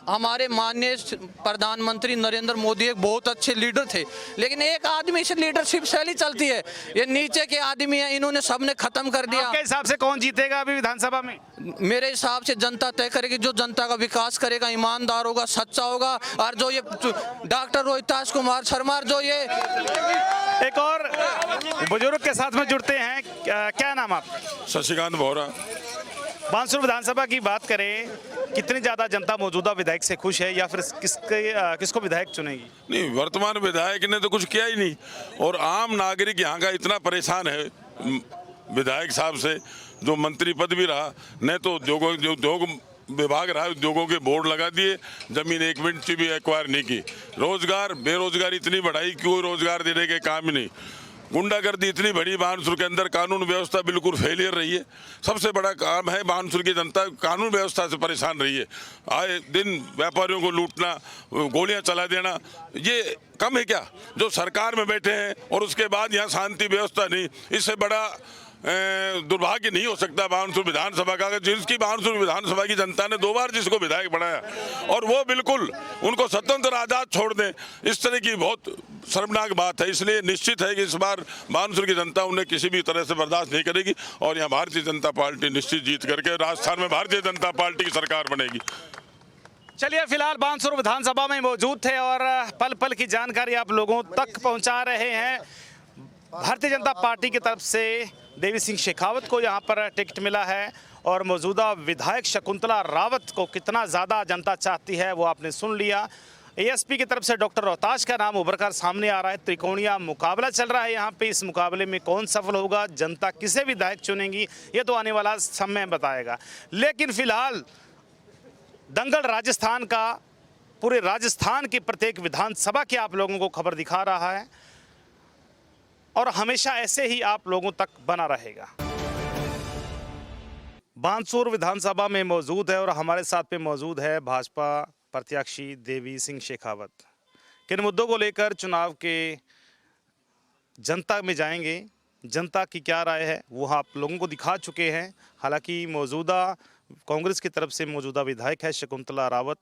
हमारे माननीय प्रधानमंत्री नरेंद्र मोदी एक बहुत अच्छे लीडर थे, लेकिन एक आदमी से लीडरशिप शैली चलती है, ये नीचे के आदमी हैं, इन्होंने सबने खत्म कर दिया। आपके हिसाब से कौन जीतेगा अभी विधानसभा में? मेरे हिसाब से जनता तय करेगी, जो जनता का विकास करेगा, ईमानदार होगा, सच्चा होगा। और जो ये डॉक्टर रोहितास कुमार शर्मा, जो ये एक और बुजुर्ग के साथ में जुड़ते हैं, क्या नाम आप? शशिकांत बोहरा। बानसूर विधानसभा की बात करें, कितनी ज्यादा जनता मौजूदा विधायक से खुश है या फिर किसको विधायक चुनेगी? नहीं, वर्तमान विधायक ने तो कुछ किया ही नहीं, और आम नागरिक यहाँ का इतना परेशान है विधायक साहब से। जो मंत्री पद भी रहा, न तो उद्योग विभाग रहा, उद्योगों के बोर्ड लगा दिए, जमीन 1 मिनट की भी एक्वायर नहीं की। रोजगार, बेरोजगारी इतनी बढ़ाई कि कोई रोजगार देने के काम ही नहीं। गुंडागर्दी इतनी बड़ी बानसूर के अंदर, कानून व्यवस्था बिल्कुल फेलियर रही है। सबसे बड़ा काम है, बानसूर की जनता कानून व्यवस्था से परेशान रही है। आए दिन व्यापारियों को लूटना, गोलियां चला देना, ये कम है क्या? जो सरकार में बैठे हैं और उसके बाद यहाँ शांति व्यवस्था नहीं, इससे बड़ा दुर्भाग्य नहीं हो सकता बानसूर विधानसभा का। जिसकी बानसूर विधानसभा की जनता ने 2 बार जिसको विधायक बनाया, और वो बिल्कुल उनको स्वतंत्र आज़ाद छोड़ दें, इस तरह की बहुत शर्मनाक बात है। इसलिए निश्चित है कि इस बार बानसूर की जनता उन्हें किसी भी तरह से बर्दाश्त नहीं करेगी, और यहाँ भारतीय जनता पार्टी निश्चित जीत करके राजस्थान में भारतीय जनता पार्टी की सरकार बनेगी। चलिए, फिलहाल बानसूर विधानसभा में मौजूद थे और पल पल की जानकारी आप लोगों तक पहुँचा रहे हैं। भारतीय जनता पार्टी की तरफ से देवी सिंह शेखावत को यहाँ पर टिकट मिला है, और मौजूदा विधायक शकुंतला रावत को कितना ज़्यादा जनता चाहती है वो आपने सुन लिया। ASP की तरफ से डॉक्टर रोहतास का नाम उभर कर सामने आ रहा है। त्रिकोणीय मुकाबला चल रहा है यहाँ पे। इस मुकाबले में कौन सफल होगा, जनता किसे विधायक चुनेगी, ये तो आने वाला समय बताएगा। लेकिन फिलहाल दंगल राजस्थान का, पूरे राजस्थान की प्रत्येक विधानसभा की आप लोगों को खबर दिखा रहा है, और हमेशा ऐसे ही आप लोगों तक बना रहेगा। बानसूर विधानसभा में मौजूद है और हमारे साथ पे मौजूद है भाजपा प्रत्याशी देवी सिंह शेखावत। किन मुद्दों को लेकर चुनाव के जनता में जाएंगे, जनता की क्या राय है वो आप लोगों को दिखा चुके हैं। हालांकि मौजूदा कांग्रेस की तरफ से मौजूदा विधायक है शकुंतला रावत,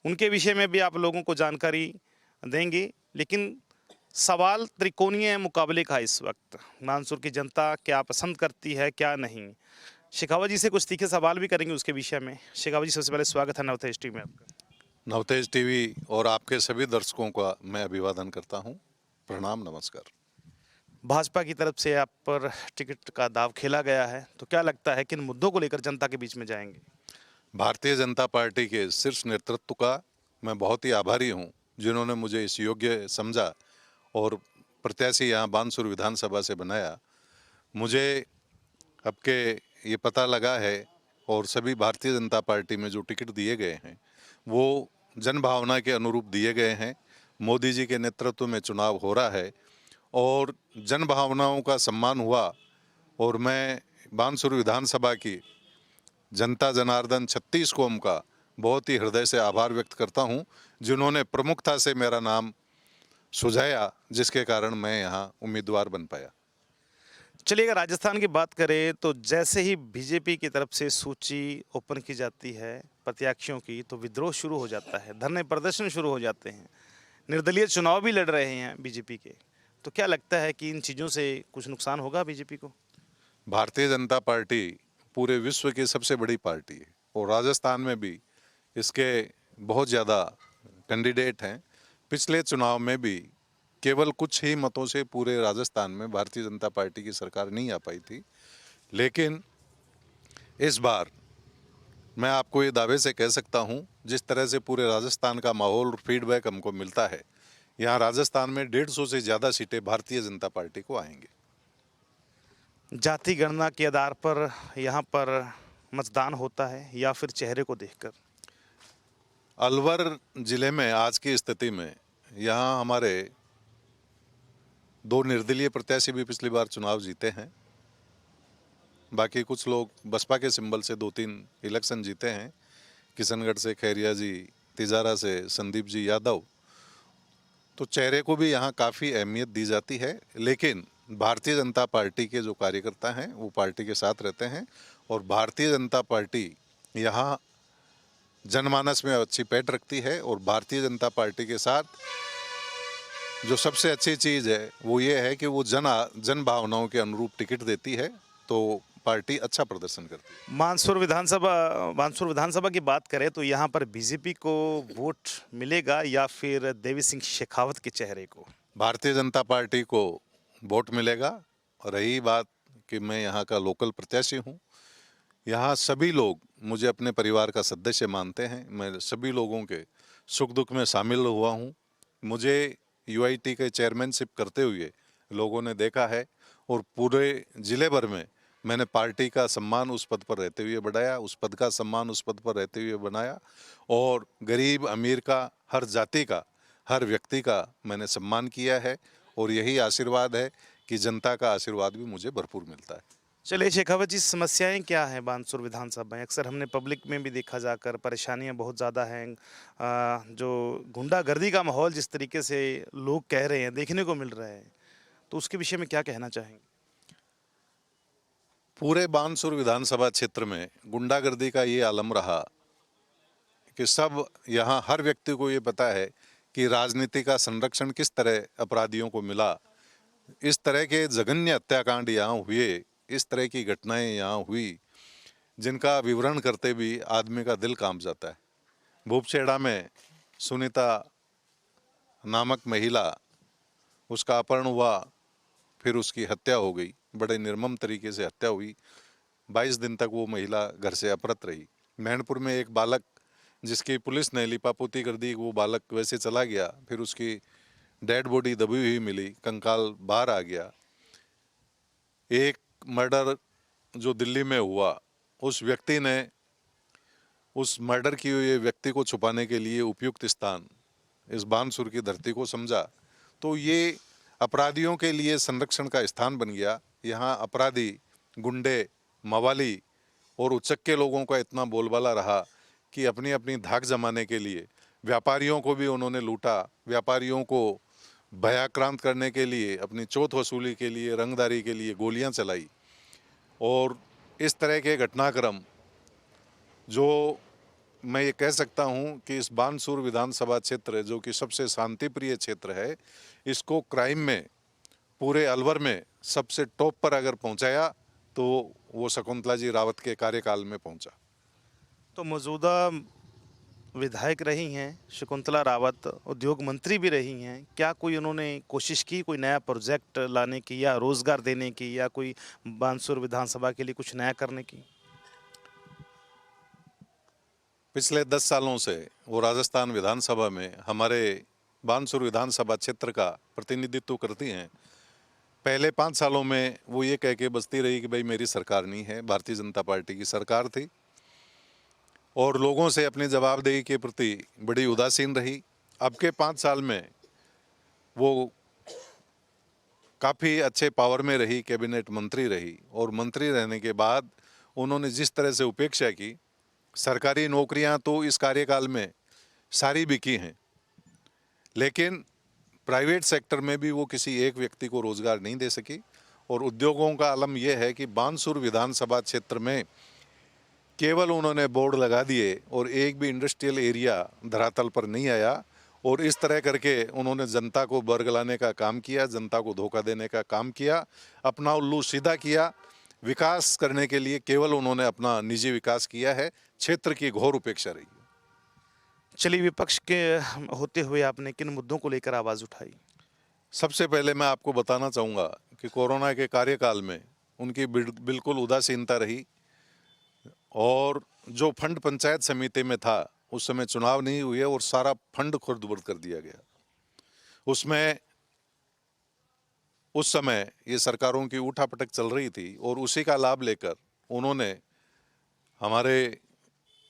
उनके विषय में भी आप लोगों को जानकारी देंगे। लेकिन सवाल त्रिकोणीय मुकाबले का इस वक्त, बानसूर की जनता क्या पसंद करती है क्या नहीं। शेखावत जी से कुछ तीखे सवाल भी करेंगे उसके विषय में। शेखावत जी, सबसे पहले स्वागत है नवतेज टीवी में आपका। नवतेज टीवी और आपके सभी दर्शकों का मैं अभिवादन करता हूं। प्रणाम, नमस्कार। भाजपा की तरफ से आप पर टिकट का दाव खेला गया है, तो क्या लगता है किन मुद्दों को लेकर जनता के बीच में जाएंगे? भारतीय जनता पार्टी के शीर्ष नेतृत्व का मैं बहुत ही आभारी हूं, जिन्होंने मुझे इस योग्य समझा और प्रत्याशी यहाँ बानसूर विधानसभा से बनाया। मुझे अब के ये पता लगा है और सभी भारतीय जनता पार्टी में जो टिकट दिए गए हैं वो जनभावना के अनुरूप दिए गए हैं। मोदी जी के नेतृत्व में चुनाव हो रहा है और जनभावनाओं का सम्मान हुआ और मैं बानसूर विधानसभा की जनता जनार्दन 36 कौम का बहुत ही हृदय से आभार व्यक्त करता हूं, जिन्होंने प्रमुखता से मेरा नाम सुझाया, जिसके कारण मैं यहां उम्मीदवार बन पाया। चलिए, अगर राजस्थान की बात करें तो जैसे ही बीजेपी की तरफ से सूची ओपन की जाती है प्रत्याशियों की, तो विद्रोह शुरू हो जाता है, धरने प्रदर्शन शुरू हो जाते हैं, निर्दलीय चुनाव भी लड़ रहे हैं बीजेपी के। तो क्या लगता है कि इन चीज़ों से कुछ नुकसान होगा बीजेपी को? भारतीय जनता पार्टी पूरे विश्व की सबसे बड़ी पार्टी है और राजस्थान में भी इसके बहुत ज़्यादा कैंडिडेट हैं। पिछले चुनाव में भी केवल कुछ ही मतों से पूरे राजस्थान में भारतीय जनता पार्टी की सरकार नहीं आ पाई थी, लेकिन इस बार मैं आपको ये दावे से कह सकता हूँ, जिस तरह से पूरे राजस्थान का माहौल और फीडबैक हमको मिलता है, यहाँ राजस्थान में 150 से ज़्यादा सीटें भारतीय जनता पार्टी को आएंगे। जाति गणना के आधार पर यहाँ पर मतदान होता है या फिर चेहरे को देखकर? अलवर जिले में आज की स्थिति में यहाँ हमारे 2 निर्दलीय प्रत्याशी भी पिछली बार चुनाव जीते हैं। बाकी कुछ लोग बसपा के सिंबल से 2-3 इलेक्शन जीते हैं। किशनगढ़ से खैरिया जी, तिजारा से संदीप जी यादव। तो चेहरे को भी यहाँ काफ़ी अहमियत दी जाती है, लेकिन भारतीय जनता पार्टी के जो कार्यकर्ता हैं वो पार्टी के साथ रहते हैं और भारतीय जनता पार्टी यहाँ जनमानस में अच्छी पैठ रखती है। और भारतीय जनता पार्टी के साथ जो सबसे अच्छी चीज़ है वो ये है कि वो जन भावनाओं के अनुरूप टिकट देती है, तो पार्टी अच्छा प्रदर्शन करती है। बानसूर विधानसभा की बात करें तो यहाँ पर बीजेपी को वोट मिलेगा या फिर देवी सिंह शेखावत के चेहरे को? भारतीय जनता पार्टी को वोट मिलेगा। और रही बात कि मैं यहाँ का लोकल प्रत्याशी हूँ, यहाँ सभी लोग मुझे अपने परिवार का सदस्य मानते हैं। मैं सभी लोगों के सुख दुख में शामिल हुआ हूँ। मुझे यूआईटी के चेयरमैनशिप करते हुए लोगों ने देखा है और पूरे ज़िले भर में मैंने पार्टी का सम्मान उस पद पर रहते हुए बढ़ाया, उस पद का सम्मान उस पद पर रहते हुए बनाया और गरीब अमीर का, हर जाति का, हर व्यक्ति का मैंने सम्मान किया है। और यही आशीर्वाद है कि जनता का आशीर्वाद भी मुझे भरपूर मिलता है। चलिए शेखावत जी, समस्याएं क्या हैं बानसूर विधानसभा में? अक्सर हमने पब्लिक में भी देखा जाकर परेशानियां बहुत ज़्यादा हैं। जो गुंडागर्दी का माहौल जिस तरीके से लोग कह रहे हैं, देखने को मिल रहा है, तो उसके विषय में क्या कहना चाहेंगे? पूरे बानसूर विधानसभा क्षेत्र में गुंडागर्दी का ये आलम रहा कि सब यहाँ हर व्यक्ति को ये पता है कि राजनीति का संरक्षण किस तरह अपराधियों को मिला। इस तरह के जघन्य हत्याकांड यहाँ हुए, इस तरह की घटनाएं यहाँ हुई, जिनका विवरण करते भी आदमी का दिल कांप जाता है। भूपछेड़ा में सुनीता नामक महिला, उसका अपहरण हुआ, फिर उसकी हत्या हो गई, बड़े निर्मम तरीके से हत्या हुई। 22 दिन तक वो महिला घर से अपहृत रही। मैनपुर में एक बालक जिसकी पुलिस ने लिपापोती कर दी, वो बालक वैसे चला गया, फिर उसकी डेड बॉडी दबी हुई मिली, कंकाल बाहर आ गया। एक मर्डर जो दिल्ली में हुआ, उस व्यक्ति ने उस मर्डर किए हुए व्यक्ति को छुपाने के लिए उपयुक्त स्थान इस बानसूर की धरती को समझा, तो ये अपराधियों के लिए संरक्षण का स्थान बन गया। यहाँ अपराधी, गुंडे, मवाली और उच्चक्के लोगों का इतना बोलबाला रहा कि अपनी अपनी धाक जमाने के लिए व्यापारियों को भी उन्होंने लूटा, व्यापारियों को भयाक्रांत करने के लिए, अपनी चौथ वसूली के लिए, रंगदारी के लिए गोलियां चलाई। और इस तरह के घटनाक्रम जो मैं ये कह सकता हूँ कि इस बानसूर विधानसभा क्षेत्र जो कि सबसे शांतिप्रिय क्षेत्र है, इसको क्राइम में पूरे अलवर में सबसे टॉप पर अगर पहुँचाया तो वो शकुंतला जी रावत के कार्यकाल में पहुँचा। तो मौजूदा विधायक रही हैं शकुंतला रावत, उद्योग मंत्री भी रही हैं, क्या कोई उन्होंने कोशिश की कोई नया प्रोजेक्ट लाने की या रोजगार देने की या कोई बानसूर विधानसभा के लिए कुछ नया करने की? पिछले 10 सालों से वो राजस्थान विधानसभा में हमारे बानसूर विधानसभा क्षेत्र का प्रतिनिधित्व करती हैं। पहले 5 सालों में वो ये कह के बसती रही कि भाई मेरी सरकार नहीं है, भारतीय जनता पार्टी की सरकार थी, और लोगों से अपनी जवाबदेही के प्रति बड़ी उदासीन रही। अब के 5 साल में वो काफ़ी अच्छे पावर में रही, कैबिनेट मंत्री रही, और मंत्री रहने के बाद उन्होंने जिस तरह से उपेक्षा की, सरकारी नौकरियां तो इस कार्यकाल में सारी बिकी हैं, लेकिन प्राइवेट सेक्टर में भी वो किसी एक व्यक्ति को रोजगार नहीं दे सकी। और उद्योगों का आलम यह है कि बानसूर विधानसभा क्षेत्र में केवल उन्होंने बोर्ड लगा दिए और एक भी इंडस्ट्रियल एरिया धरातल पर नहीं आया, और इस तरह करके उन्होंने जनता को बरगलाने का काम किया, जनता को धोखा देने का काम किया, अपना उल्लू सीधा किया। विकास करने के लिए केवल उन्होंने अपना निजी विकास किया है, क्षेत्र की घोर उपेक्षा रही। चलिए, विपक्ष के होते हुए आपने किन मुद्दों को लेकर आवाज़ उठाई? सबसे पहले मैं आपको बताना चाहूँगा कि कोरोना के कार्यकाल में उनकी बिल्कुल उदासीनता रही, और जो फंड पंचायत समिति में था उस समय चुनाव नहीं हुए और सारा फंड खुर्द-बुर्द कर दिया गया। उसमें उस समय ये सरकारों की उठापटक चल रही थी, और उसी का लाभ लेकर उन्होंने हमारे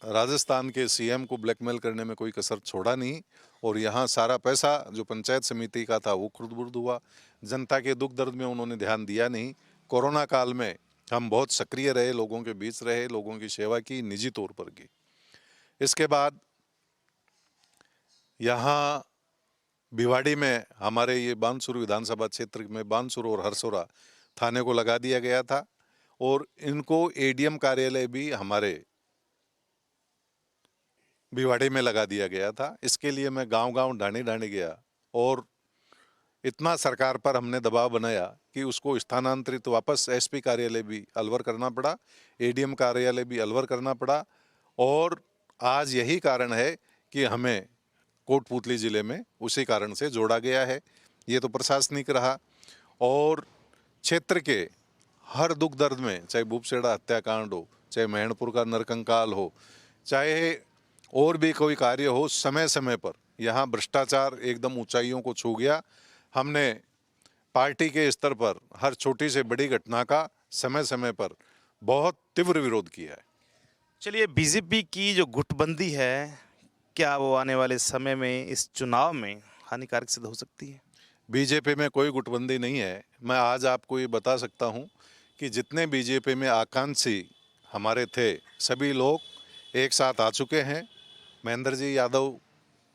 राजस्थान के सीएम को ब्लैकमेल करने में कोई कसर छोड़ा नहीं, और यहाँ सारा पैसा जो पंचायत समिति का था वो खुर्द-बुर्द हुआ। जनता के दुख दर्द में उन्होंने ध्यान दिया नहीं। कोरोना काल में हम बहुत सक्रिय रहे, लोगों के बीच रहे, लोगों की सेवा की, निजी तौर पर की। इसके बाद यहाँ भिवाड़ी में हमारे ये बानसूर विधानसभा क्षेत्र में बानसूर और हरसोरा थाने को लगा दिया गया था, और इनको एडीएम कार्यालय भी हमारे भिवाड़ी में लगा दिया गया था। इसके लिए मैं गांव-गांव ढाणी गया, और इतना सरकार पर हमने दबाव बनाया कि उसको स्थानांतरित वापस एसपी कार्यालय भी अलवर करना पड़ा, एडीएम कार्यालय भी अलवर करना पड़ा, और आज यही कारण है कि हमें कोटपूतली जिले में उसी कारण से जोड़ा गया है। ये तो प्रशासनिक रहा, और क्षेत्र के हर दुख दर्द में, चाहे भूपसेड़ा हत्याकांड हो, चाहे मैणपुर का नरकंकाल हो, चाहे और भी कोई कार्य हो, समय समय पर यहाँ भ्रष्टाचार एकदम ऊंचाइयों को छू गया। हमने पार्टी के स्तर पर हर छोटी से बड़ी घटना का समय समय पर बहुत तीव्र विरोध किया है। चलिए, बीजेपी की जो गुटबंदी है, क्या वो आने वाले समय में इस चुनाव में हानिकारक सिद्ध हो सकती है? बीजेपी में कोई गुटबंदी नहीं है। मैं आज आपको ये बता सकता हूँ कि जितने बीजेपी में आकांक्षी हमारे थे, सभी लोग एक साथ आ चुके हैं। महेंद्र जी यादव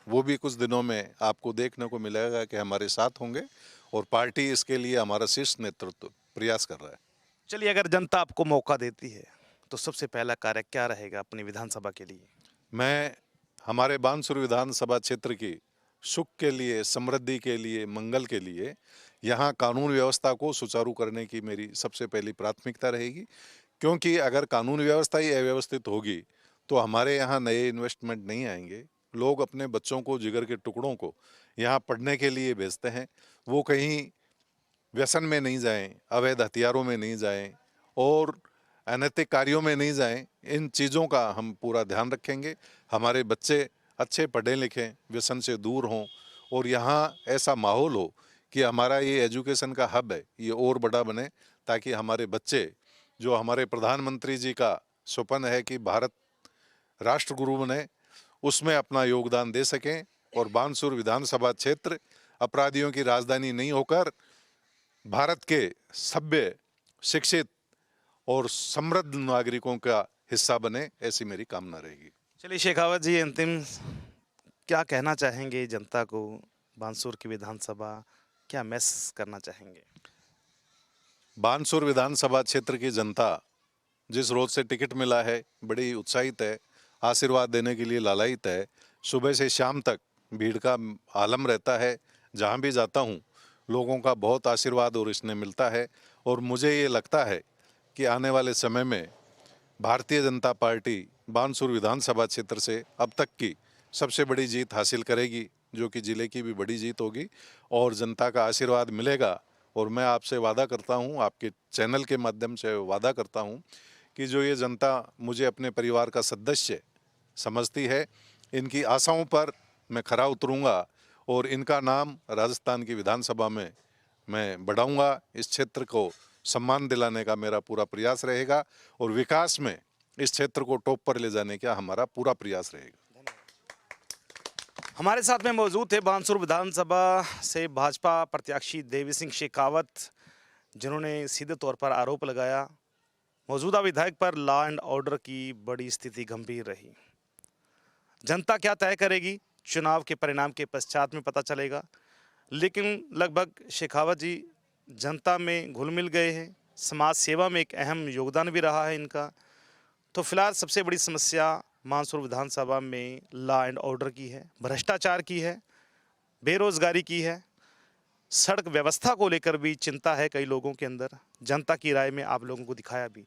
वो भी कुछ दिनों में आपको देखने को मिलेगा कि हमारे साथ होंगे, और पार्टी इसके लिए हमारा शीर्ष नेतृत्व प्रयास कर रहा है। चलिए, अगर जनता आपको मौका देती है तो सबसे पहला कार्य क्या रहेगा अपनी विधानसभा के लिए? मैं हमारे बानसूर विधानसभा क्षेत्र की सुख के लिए, समृद्धि के लिए, मंगल के लिए यहाँ कानून व्यवस्था को सुचारू करने की मेरी सबसे पहली प्राथमिकता रहेगी, क्योंकि अगर कानून व्यवस्था ही अव्यवस्थित होगी तो हमारे यहाँ नए इन्वेस्टमेंट नहीं आएंगे। लोग अपने बच्चों को, जिगर के टुकड़ों को यहाँ पढ़ने के लिए भेजते हैं, वो कहीं व्यसन में नहीं जाएं, अवैध हथियारों में नहीं जाएं, और अनैतिक कार्यों में नहीं जाएं। इन चीज़ों का हम पूरा ध्यान रखेंगे। हमारे बच्चे अच्छे पढ़े लिखें, व्यसन से दूर हों, और यहाँ ऐसा माहौल हो कि हमारा ये एजुकेशन का हब है, ये और बड़ा बने, ताकि हमारे बच्चे, जो हमारे प्रधानमंत्री जी का स्वप्न है कि भारत राष्ट्रगुरु बने, उसमें अपना योगदान दे सकें, और बानसूर विधानसभा क्षेत्र अपराधियों की राजधानी नहीं होकर भारत के सभ्य, शिक्षित और समृद्ध नागरिकों का हिस्सा बने, ऐसी मेरी कामना रहेगी। चलिए शेखावत जी, अंतिम क्या कहना चाहेंगे जनता को? बानसूर की विधानसभा क्या मैसेज करना चाहेंगे? बानसूर विधानसभा क्षेत्र की जनता जिस रोज से टिकट मिला है बड़ी उत्साहित है, आशीर्वाद देने के लिए लालायित है। सुबह से शाम तक भीड़ का आलम रहता है। जहां भी जाता हूं लोगों का बहुत आशीर्वाद और स्नेह मिलता है और मुझे ये लगता है कि आने वाले समय में भारतीय जनता पार्टी बानसूर विधानसभा क्षेत्र से अब तक की सबसे बड़ी जीत हासिल करेगी, जो कि जिले की भी बड़ी जीत होगी और जनता का आशीर्वाद मिलेगा। और मैं आपसे वादा करता हूं, आपके चैनल के माध्यम से वादा करता हूं कि जो ये जनता मुझे अपने परिवार का सदस्य समझती है, इनकी आशाओं पर मैं खरा उतरूंगा और इनका नाम राजस्थान की विधानसभा में मैं बढ़ाऊंगा। इस क्षेत्र को सम्मान दिलाने का मेरा पूरा प्रयास रहेगा और विकास में इस क्षेत्र को टॉप पर ले जाने का हमारा पूरा प्रयास रहेगा। हमारे साथ में मौजूद थे बानसूर विधानसभा से भाजपा प्रत्याशी देवी सिंह शेखावत, जिन्होंने सीधे तौर पर आरोप लगाया मौजूदा विधायक पर लॉ एंड ऑर्डर की बड़ी स्थिति गंभीर रही। जनता क्या तय करेगी, चुनाव के परिणाम के पश्चात में पता चलेगा, लेकिन लगभग शेखावत जी जनता में घुल मिल गए हैं। समाज सेवा में एक अहम योगदान भी रहा है इनका। तो फिलहाल सबसे बड़ी समस्या बानसूर विधानसभा में लॉ एंड ऑर्डर की है, भ्रष्टाचार की है, बेरोजगारी की है, सड़क व्यवस्था को लेकर भी चिंता है कई लोगों के अंदर। जनता की राय में आप लोगों को दिखाया भी।